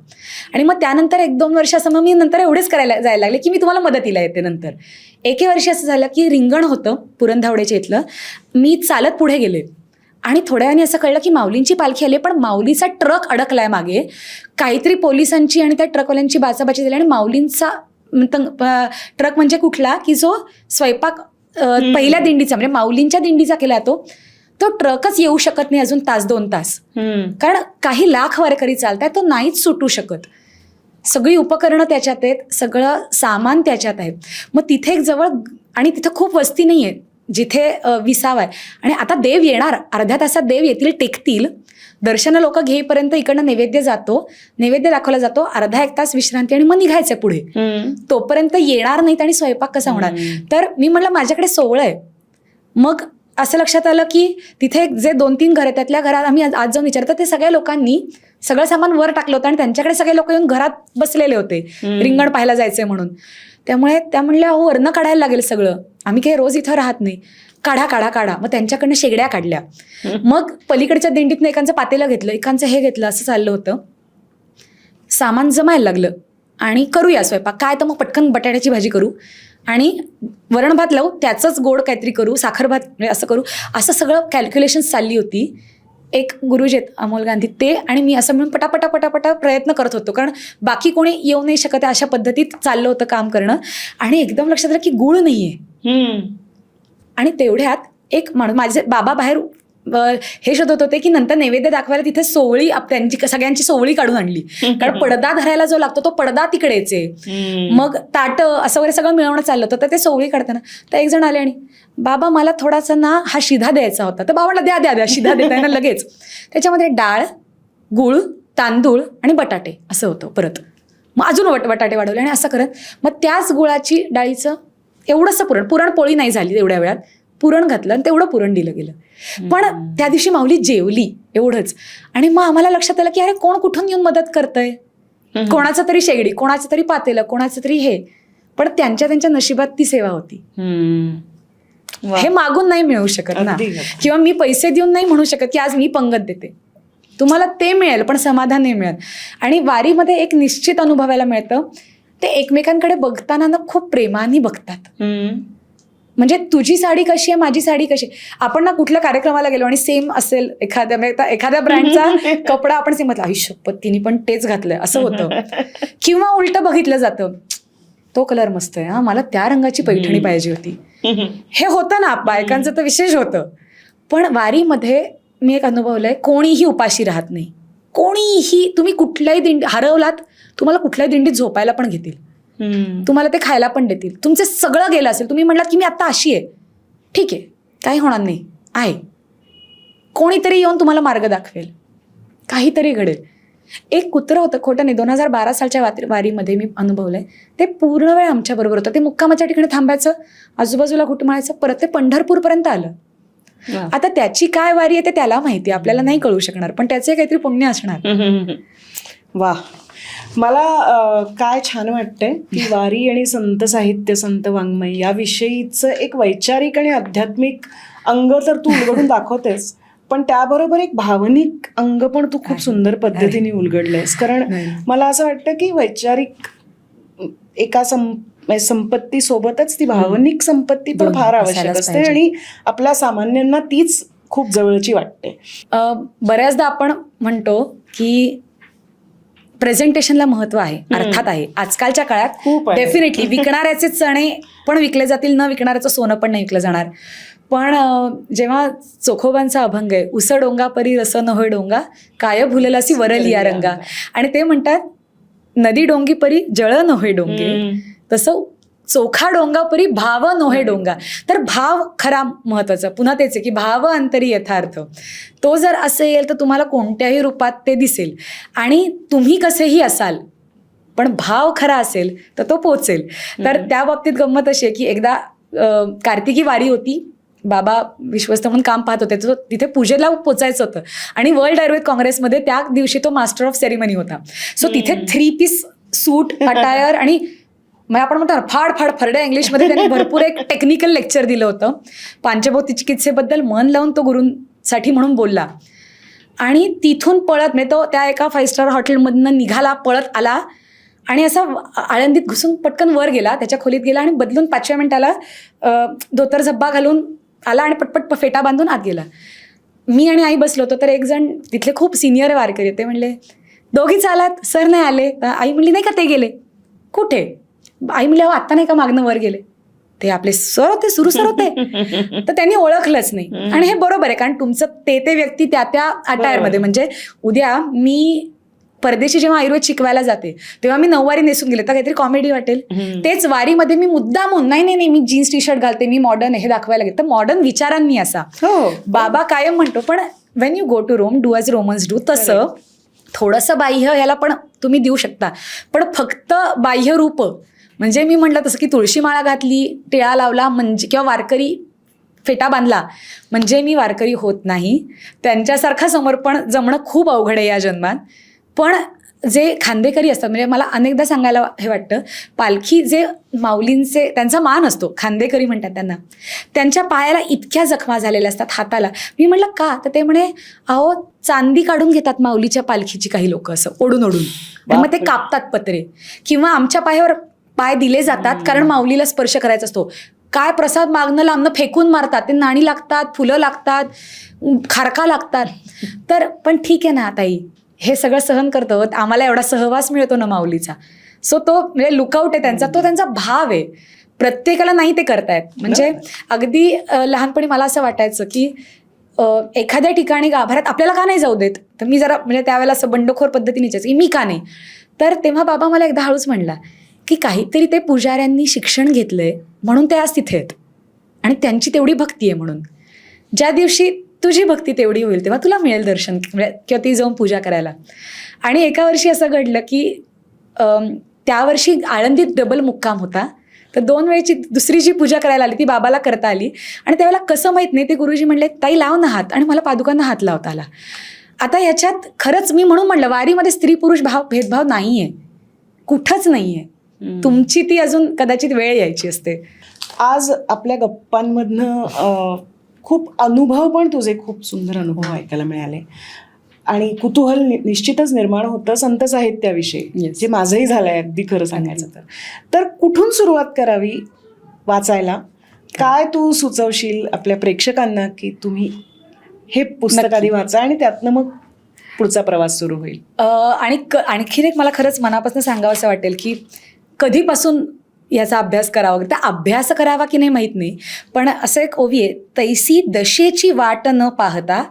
आणि मग त्यानंतर 1-2 वर्षासमोर मी नंतर एवढेच करायला जायला लागले की मी तुम्हाला मदतीला येते. नंतर एके वर्षी असं झालं की रिंगण होतं पुरणधावड्याच्या इथलं, मी चालत पुढे गेले आणि थोड्या वेळाने असं कळलं की माऊलींची पालखी आली, पण माऊलीचा ट्रक अडकलाय मागे. काहीतरी पोलिसांची आणि त्या ट्रकवाल्यांची बाचाबाची झाली आणि माऊलींचा ट्रक म्हणजे कुठला की जो स्वयंपाक पहिल्या दिंडीचा म्हणजे माऊलींच्या दिंडीचा केला तो ट्रकच येऊ शकत नाही अजून 1-2 तास, कारण काही लाख वारकरी चालतात, तो नाहीच सुटू शकत. सगळी उपकरणं त्याच्यात आहेत, सगळं सामान त्याच्यात आहे. मग तिथे एक जवळ, आणि तिथं खूप वस्ती नाही आहे जिथे विसावा आहे. आणि आता देव येणार, अर्ध्या तासात देव येतील, टेकतील. दर्शनं लोक घेईपर्यंत इकडनं नैवेद्य दाखवला जातो, अर्धा 1 तास विश्रांती आणि मग निघायचं पुढे. तोपर्यंत येणार नाहीत आणि स्वयंपाक कसा होणार. तर मी म्हटलं माझ्याकडे सोवळं आहे. मग असं लक्षात आलं की तिथे जे 2-3 घर आहेत त्यातल्या घरात आम्ही आज जाऊन विचारतो ते सगळ्या लोकांनी सगळं सामान वर टाकलं होतं आणि त्यांच्याकडे सगळे लोक येऊन घरात बसलेले होते रिंगण पाहायला जायचंय म्हणून. त्यामुळे त्या म्हणल्या अहो वरनं काढायला लागेल सगळं, आम्ही काही रोज इथं राहत नाही, काढा काढा काढा. मग त्यांच्याकडनं शेगड्या काढल्या. मग पलीकडच्या दिंडीतनं एकांचं पातेलं घेतलं, एकांचं हे घेतलं, असं चाललं होतं. सामान जमायला लागलं आणि करूया स्वयंपाक. काय तर मग पटकन बटाट्याची भाजी करू आणि वरण भात लावू, त्याचंच गोड काहीतरी करू, साखर भात असं करू. असं सगळं कॅल्क्युलेशन्स चालली होती. एक गुरुजी आहेत अमोल गांधी, ते आणि मी असं म्हणून पटापटा पटापटा प्रयत्न करत होतो, कारण बाकी कोणी येऊ नाही शकत आहे अशा पद्धतीत चाललं होतं काम करणं. आणि एकदम लक्षात आलं की गुळ नाही आहे. आणि तेवढ्यात एक माणूस, माझे बाबा बाहेर हे शोधत होते की नंतर नैवेद्य दाखवायला तिथे सोवळी त्यांची सगळ्यांची सोवळी काढून आणली, कारण पडदा धरायला जो लागतो तो पडदा तिकडेच आहे. मग ताट असं वगैरे सगळं मिळवणं चाललं होतं. तर ते सोवळी काढताना तर एक जण आले आणि बाबा मला थोडासा ना हा शिधा द्यायचा होता. तर बाबाला द्या द्या द्या शिधा देताय ना लगेच. त्याच्यामध्ये डाळ, गूळ, तांदूळ आणि बटाटे असं होतं परत. मग अजून बटाटे वाढवले आणि असं करत मग त्याच गुळाची डाळीचं एवढंसं पुरणपोळी नाही झाली तेवढ्या वेळात, पुरण घातलं आणि तेवढं पुरण दिलं गेलं. पण त्या दिवशी माऊली जेवली एवढंच. आणि मग आम्हाला लक्षात आलं की अरे कोण कुठून येऊन मदत करतंय, कोणाचं तरी शेगडी, कोणाचं तरी पातेलं, कोणाचं तरी हे. पण त्यांच्या नशिबात ती सेवा होती. हे मागून नाही मिळू शकत ना, किंवा मी पैसे देऊन नाही म्हणू शकत की आज मी पंगत देते. तुम्हाला ते मिळेल पण समाधान नाही मिळत. आणि वारीमध्ये एक निश्चित अनुभवायला मिळतं, ते एकमेकांकडे बघताना ना खूप प्रेमाने बघतात. म्हणजे तुझी साडी कशी आहे, माझी साडी कशी आहे. आपण ना कुठल्या कार्यक्रमाला गेलो आणि सेम असेल एखाद्या ब्रँडचा कपडा आपण सेम घातला, शपथ तिने पण तेच घातलंय असं होतं. किंवा उलटं बघितलं जातं, तो कलर मस्त आहे, हा मला त्या रंगाची पैठणी पाहिजे होती. हे होतं ना, बायकांचं तर विशेष होतं. पण वारीमध्ये मी एक अनुभवलंय, कोणीही उपाशी राहत नाही. कोणीही, तुम्ही कुठल्याही दिंडी हरवलात, तुम्हाला कुठल्याही दिंडीत झोपायला पण घेतील, तुम्हाला ते खायला पण देतील. तुमचं सगळं गेलं असेल, तुम्ही म्हणलात की मी आता अशी आहे, ठीक आहे, काही होणार नाही, आहे कोणीतरी येऊन तुम्हाला मार्ग दाखवेल, काहीतरी घडेल. एक कुत्रं होतं, खोटं नाही, 2012 सालच्या वारीमध्ये मी अनुभवलंय. ते पूर्ण वेळ आमच्या बरोबर होतं. ते मुक्कामाच्या ठिकाणी थांबायचं, आजूबाजूला घुटमाळायचं, परत ते पंढरपूरपर्यंत आलं. आता त्याची काय वारी आहे ते त्याला माहिती, आपल्याला नाही कळू शकणार, पण त्याचे काहीतरी पुण्य असणार. वा, मला काय छान वाटतंय की वारी आणि संत साहित्य, संत वाङ्मय याविषयीचं एक वैचारिक आणि आध्यात्मिक अंग तर तू उलगडून दाखवतेस, पण त्याबरोबर एक भावनिक अंग पण तू खूप सुंदर पद्धतीने उलगडलंयस. कारण मला असं वाटतं की वैचारिक एका संपत्ती सोबतच ती भावनिक संपत्ती पण फार आवश्यक असते आणि आपल्या सामान्यांना तीच खूप जवळची वाटते. बऱ्याचदा आपण म्हणतो की प्रेझेंटेशनला महत्व आहे, अर्थात आहे. आजकालच्या काळात खूप डेफिनेटली विकणाऱ्याचे चणे पण विकले जातील, न विकणाऱ्याचं सोनं पण नाही विकलं जाणार. पण जेव्हा चोखोबांचा अभंग आहे, उस डोंगा परी रस नव्हे डोंगा, काय भुललासी वरलिया रंगा, आणि ते म्हणतात नदी डोंगी परी जळ नव्हे डोंगे, तसं चोखा डोंगा परी भाव नव्हे डोंगा. तर भाव खरा महत्वाचा, पुन्हा तेच आहे की भाव अंतरी यथार्थ. तो जर असेल तर तुम्हाला कोणत्याही रूपात ते दिसेल आणि तुम्ही कसेही असाल, पण भाव खरा असेल तर तो पोचेल. तर त्या बाबतीत गंमत अशी आहे की एकदा कार्तिकी वारी होती, बाबा विश्वस्त म्हणून काम पाहत होते, तर तिथे पूजेला पोचायचं होतं आणि वर्ल्ड आयुर्वेद काँग्रेसमध्ये त्या दिवशी तो मास्टर ऑफ सेरेमनी होता. सो तिथे 3 पीस सूट अटायर आणि मग आपण म्हणतो फाड फाड फरड्या इंग्लिशमध्ये त्यांनी भरपूर एक टेक्निकल लेक्चर दिलं होतं. पांचभौतिक चिकित्सेबद्दल मन लावून तो गुरूंसाठी म्हणून बोलला. आणि तिथून पळत म्हणजे तो त्या एका 5 स्टार हॉटेलमधनं निघाला, पळत आला आणि असा आळंदीत घुसून पटकन वर गेला, त्याच्या खोलीत गेला आणि बदलून 5व्या मिनिटाला धोतर झब्बा घालून आला आणि पटपट फेटा बांधून आत गेला. मी आणि आई बसलो होतो, तर एक जण तिथले खूप सिनियर वारकरी ते म्हणले दोघीच आलात, सर नाही आले. आई म्हणली नाही का ते गेले. कुठे? आई म्हणली अहो आत्ता नाही का मागणं वर गेले. ते आपले सर होते, सुरू सर होते. तर त्यांनी ओळखलंच नाही. आणि हे बरोबर आहे, कारण तुमचं ते व्यक्ती त्या अटायरमध्ये, म्हणजे उद्या मी परदेशी जेव्हा आयुर्वेद शिकवायला जाते तेव्हा मी नऊवारी नेसून गेले तर काहीतरी कॉमेडी वाटेल. तेच वारीमध्ये मी मुद्दामून नाही मी जीन्स टी शर्ट घालते, मी मॉडर्न हे दाखवायला गेले तर मॉडर्न विचारांनी असा. बाबा कायम म्हणतो, पण when you go to Rome do as Romans do. तसं थोडंसं बाह्य याला पण तुम्ही देऊ शकता, पण फक्त बाह्य रूप म्हणजे मी म्हटलं तसं की तुळशी माळा घातली, टिळा लावला म्हणजे, किंवा वारकरी फेटा बांधला म्हणजे मी वारकरी होत नाही. त्यांच्यासारखं समर्पण जमणं खूप अवघड आहे या जन्मात. पण जे खांदेकरी असतात, म्हणजे मला अनेकदा सांगायला हे वाटतं, पालखी जे माऊलींचे त्यांचा मान असतो, खांदेकरी म्हणतात त्यांना, त्यांच्या पायाला इतक्या जखमा झालेल्या असतात, हाताला. मी म्हटलं का, तर ते म्हणे अहो चांदी काढून घेतात माऊलीच्या पालखीची काही लोक, असं ओढून ओढून, आणि मग ते कापतात पत्रे, किंवा आमच्या पायावर पाय दिले जातात कारण माऊलीला स्पर्श करायचा असतो. काय प्रसाद मागणं लांबणं फेकून मारतात, ते नाणी लागतात, फुलं लागतात, खारका लागतात. तर पण ठीक आहे ना ताई, हे सगळं सहन करतो, आम्हाला एवढा सहवास मिळतो ना माऊलीचा. सो तो म्हणजे लुकआउट आहे त्यांचा, तो त्यांचा भाव आहे. प्रत्येकाला नाही ते करतायत. म्हणजे अगदी लहानपणी मला असं वाटायचं की एखाद्या ठिकाणी गाभाऱ्यात आपल्याला का नाही जाऊ देत, तर मी जरा म्हणजे त्यावेळेला असं बंडखोर पद्धतीनेच की मी का नाही. तर तेव्हा बाबा मला एकदा हळूच म्हणला की काहीतरी ते पुजाऱ्यांनी शिक्षण घेतलंय म्हणून ते आज तिथे आहेत, आणि त्यांची तेवढी भक्ती आहे म्हणून ज्या दिवशी तुझी भक्ती तेवढी होईल तेव्हा तुला मिळेल दर्शन किंवा ती जाऊन पूजा करायला. आणि एका वर्षी असं घडलं की त्या वर्षी आळंदीत डबल मुक्काम होता, तर 2 वेळची दुसरी जी पूजा करायला आली ती बाबाला करता आली. आणि त्यावेळेला कसं माहीत नाही, ते गुरुजी म्हणले ताई लाव ना हात, आणि मला पादुकांना हात लावता आला. आता ह्याच्यात खरंच मी म्हणून म्हणलं वारीमध्ये स्त्री पुरुष भेदभाव नाही आहे, कुठंच नाही आहे. तुमची ती अजून कदाचित वेळ यायची असते. आज आपल्या गप्पांमधनं खूप अनुभव, पण तुझे खूप सुंदर अनुभव ऐकायला मिळाले, आणि कुतूहल निश्चितच निर्माण होतं संत साहित्याविषयी, Yes. जे माझंही झालंय अगदी खरं सांगायचं तर कुठून सुरुवात करावी वाचायला? काय तू सुचवशील आपल्या प्रेक्षकांना की तुम्ही हे पुस्तक आधी वाचा आणि त्यातनं मग पुढचा प्रवास सुरू होईल? आणि आणखीन एक मला खरंच मनापासून सांगावं असं वाटेल की कधीपासून याचा अभ्यास करावा, त्या अभ्यास करावा की नाही माहीत नाही, पण असं एक ओवी आहे, तैसी दशेची वाट न पाहता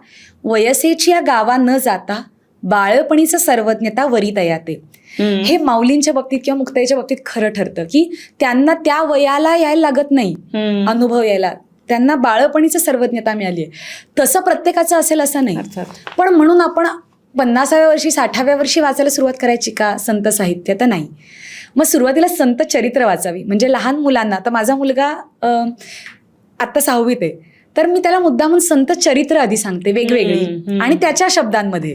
वयसेची या गावा न जाता बाळपणीचं सर्वज्ञता वरी तयाते. हे माऊलींच्या बाबतीत किंवा मुक्ताईच्या बाबतीत खरं ठरतं की त्यांना त्या वयाला यायला लागत नाही अनुभव यायला, त्यांना बाळपणीचं सर्वज्ञता मिळाली आहे. तसं प्रत्येकाचं असेल असं नाही, पण म्हणून आपण 50व्या वर्षी 60व्या वर्षी वाचायला सुरुवात करायची का संत साहित्य? तर नाही. मग सुरुवातीला संत चरित्र वाचावी. म्हणजे लहान मुलांना, तर माझा मुलगा आत्ता 6वीत आहे, तर मी त्याला मुद्दामून संत चरित्र आधी सांगते वेगवेगळी, आणि त्याच्या शब्दांमध्ये.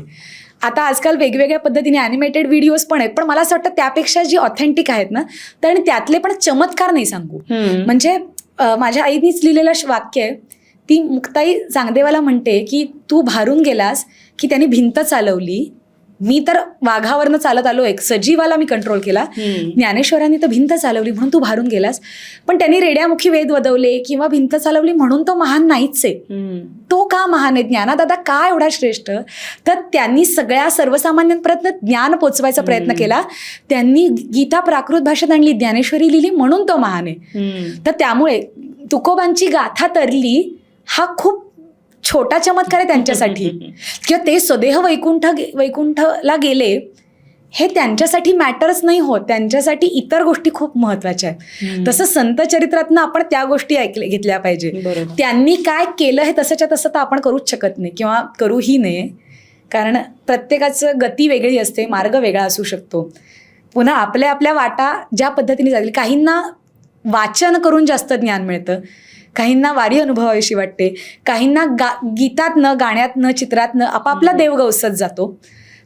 आता आजकाल वेगवेगळ्या पद्धतीने ॲनिमेटेड व्हिडिओज पण आहेत, पण मला असं वाटतं त्यापेक्षा जी ऑथेंटिक आहेत ना, तर आणि त्यातले पण चमत्कार नाही सांगू. म्हणजे माझ्या आईनीच लिहिलेलं वाक्य आहे, ती मुक्ताई चांगदेवाला म्हणते की तू भारून गेलास की त्यांनी भिंत चालवली, मी तर वाघावरनं चालत आलो, एक सजीवाला मी कंट्रोल केला, ज्ञानेश्वरांनी तर भिंत चालवली म्हणून तू भारून गेलास. पण त्यांनी रेड्यामुखी वेद वदवले किंवा भिंत चालवली म्हणून तो महान नाहीच आहे. तो का महान आहे? ज्ञानादादा का एवढा श्रेष्ठ? तर त्यांनी सगळ्या सर्वसामान्यांपर्यंत ज्ञान पोचवायचा प्रयत्न केला. त्यांनी गीता प्राकृत भाषेत आणली, ज्ञानेश्वरी लिहिली म्हणून तो महान आहे. तर त्यामुळे तुकोबांची गाथा तरली हा खूप छोटा चमत्कार आहे त्यांच्यासाठी, किंवा ते स्वदेह वैकुंठला गेले हे त्यांच्यासाठी मॅटरच नाही होत, त्यांच्यासाठी इतर गोष्टी खूप महत्वाच्या आहेत. तसं संत चरित्रातनं आपण त्या गोष्टी घेतल्या पाहिजे. त्यांनी काय केलं हे तसंच्या तसं तर आपण करूच शकत नाही किंवा करूही नये, कारण प्रत्येकाचं गती वेगळी असते, मार्ग वेगळा असू शकतो. पुन्हा आपल्या आपल्या वाटा ज्या पद्धतीने जातील, काहींना वाचन करून जास्त ज्ञान मिळतं, काहींना वारी अनुभवाविषयी वाटते, काहींना गीतातनं, गाण्यातनं, चित्रातनं आपापला देव गवसत जातो.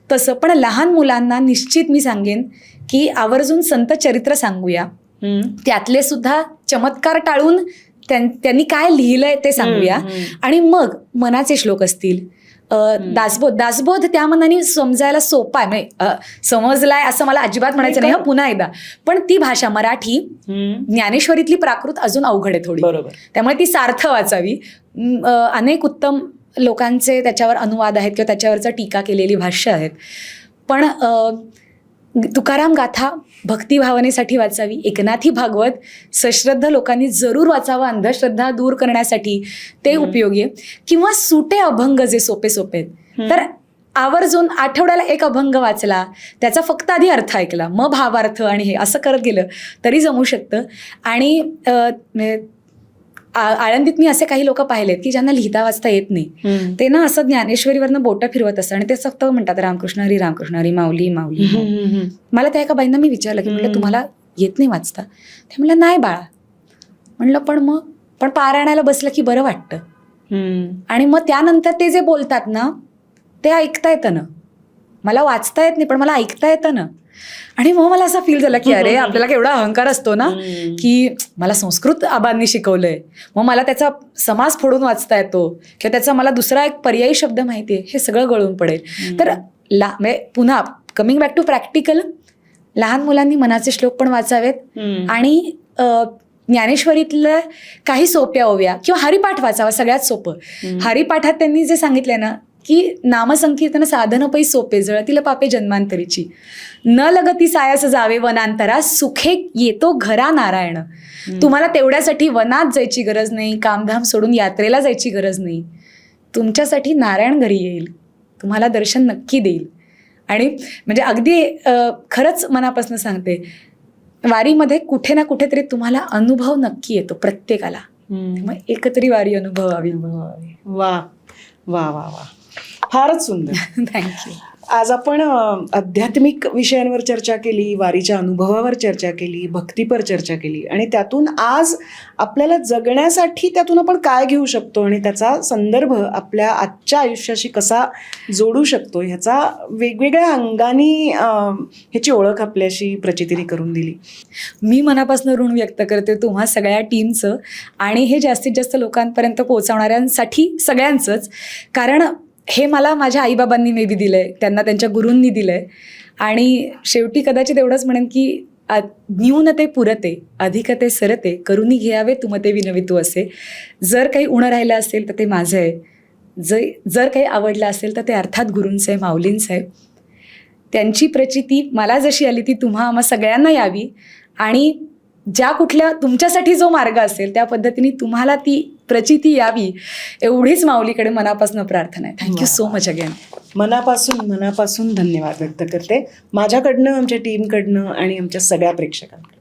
तसं पण लहान मुलांना निश्चित मी सांगेन की आवर्जून संत चरित्र सांगूया, त्यातले सुद्धा चमत्कार टाळून त्यांनी काय लिहिलंय ते सांगूया. आणि मग मनाचे श्लोक असतील, दासबोध त्या मनाने समजायला सोपा आहे, म्हणजे समजलाय असं मला अजिबात म्हणायचं नाही पुन्हा एकदा, पण ती भाषा मराठी ज्ञानेश्वरीतली प्राकृत अजून अवघड आहे थोडी, त्यामुळे ती सार्थ वाचावी. अनेक उत्तम लोकांचे त्याच्यावर अनुवाद आहेत किंवा त्याच्यावरचं टीका केलेली भाष्य आहेत. पण तुकाराम गाथा भक्तिभावनेसाठी वाचावी, एकनाथी भागवत सश्रद्ध लोकांनी जरूर वाचावं, अंधश्रद्धा दूर करण्यासाठी ते उपयोगी आहे. किंवा सुटे अभंग जे सोपे सोपे आहेत, तर आवर्जून आठवड्याला एक अभंग वाचला, त्याचा फक्त आधी अर्थ ऐकला, मग भावार्थ आणि हे असं करत गेलं तरी जमू शकतं. आणि आळंदीत मी असे काही लोक पाहिलेत की ज्यांना लिहिता वाचता येत नाही, ते ना असं ज्ञानेश्वरीवरनं बोटं फिरवत असतात आणि ते फक्त म्हणतात रामकृष्ण हरी माऊली माऊली. मला त्या एका बाईंना मी विचारलं की म्हटलं तुम्हाला येत नाही वाचता? ते म्हणलं नाही बाळा. म्हणलं पण मग पण पारायणाला बसलं की बरं वाटतं. आणि मग त्यानंतर ते जे बोलतात ना ते ऐकता येतं ना. मला वाचता येत नाही पण मला ऐकता येतं ना. आणि मग मला असं फील झालं की अरे आपल्याला केवढा अहंकार असतो ना की मला संस्कृत आबांनी शिकवलंय, मग मला त्याचा समास फोडून वाचता येतो किंवा त्याचा मला दुसरा एक पर्यायी शब्द माहिती आहे, हे सगळं गळून पडेल. तर म्हणजे पुन्हा कमिंग बॅक टू प्रॅक्टिकल, लहान मुलांनी मनाचे श्लोक पण वाचावेत आणि ज्ञानेश्वरीतल्या काही सोप्या ओव्या किंवा हरिपाठ वाचावा. सगळ्यात सोपं हरिपाठात त्यांनी जे सांगितलंय ना की नामसंकीर्तन साधन पै सोपे, जळतील पापे जन्मांतरीची, न लगती सायास जावे वनांतरा, सुखे येतो घरा नारायण. तुम्हाला तेवढ्यासाठी वनात जायची गरज नाही, कामधाम सोडून यात्रेला जायची गरज नाही. तुमच्यासाठी नारायण घरी येईल, तुम्हाला दर्शन नक्की देईल. आणि म्हणजे अगदी खरंच मनापासून सांगते, वारीमध्ये कुठे ना कुठेतरी तुम्हाला अनुभव नक्की येतो प्रत्येकाला. मग एकतरी वारी अनुभवावी. वा वा वा वा, फारच सुंदर. थँक्यू. आज आपण आध्यात्मिक विषयांवर चर्चा केली, वारीच्या अनुभवावर चर्चा केली, भक्तीपर चर्चा केली आणि त्यातून आज आपल्याला जगण्यासाठी त्यातून आपण काय घेऊ शकतो आणि त्याचा संदर्भ आपल्या आजच्या आयुष्याशी कसा जोडू शकतो ह्याचा वेगवेगळ्या अंगाने ह्याची ओळख आपल्याशी प्रचितीने करून दिली. मी मनापासून ऋण व्यक्त करते तुम्हा सगळ्या टीमचं आणि हे जास्तीत जास्त लोकांपर्यंत पोहोचवणाऱ्यांसाठी सगळ्यांचंच. कारण हे मला माझ्या आईबाबांनी मे बी दिलं आहे, त्यांना त्यांच्या गुरूंनी दिलं आहे. आणि शेवटी कदाचित एवढंच म्हणेन की न्यूनते पुरते अधिकते सरते, करुणी घ्यावे तुमते विनवितू असे. जर काही उणं राहिलं असेल तर ते माझं आहे, जर काही आवडलं असेल तर ते अर्थात गुरूंचं आहे, माऊलींचं आहे. त्यांची प्रचिती मला जशी आली ती तुम्हा आम्हा सगळ्यांना यावी आणि ज्या कुठल्या तुमच्यासाठी जो मार्ग असेल त्या पद्धतीने तुम्हाला ती प्रचिती यावी, एवढीच माऊलीकडे मनापासून प्रार्थना आहे. Thank you so much again. मनापासून धन्यवाद व्यक्त करते माझ्याकडनं, आमच्या टीमकडनं आणि आमच्या सगळ्या प्रेक्षकांकडनं.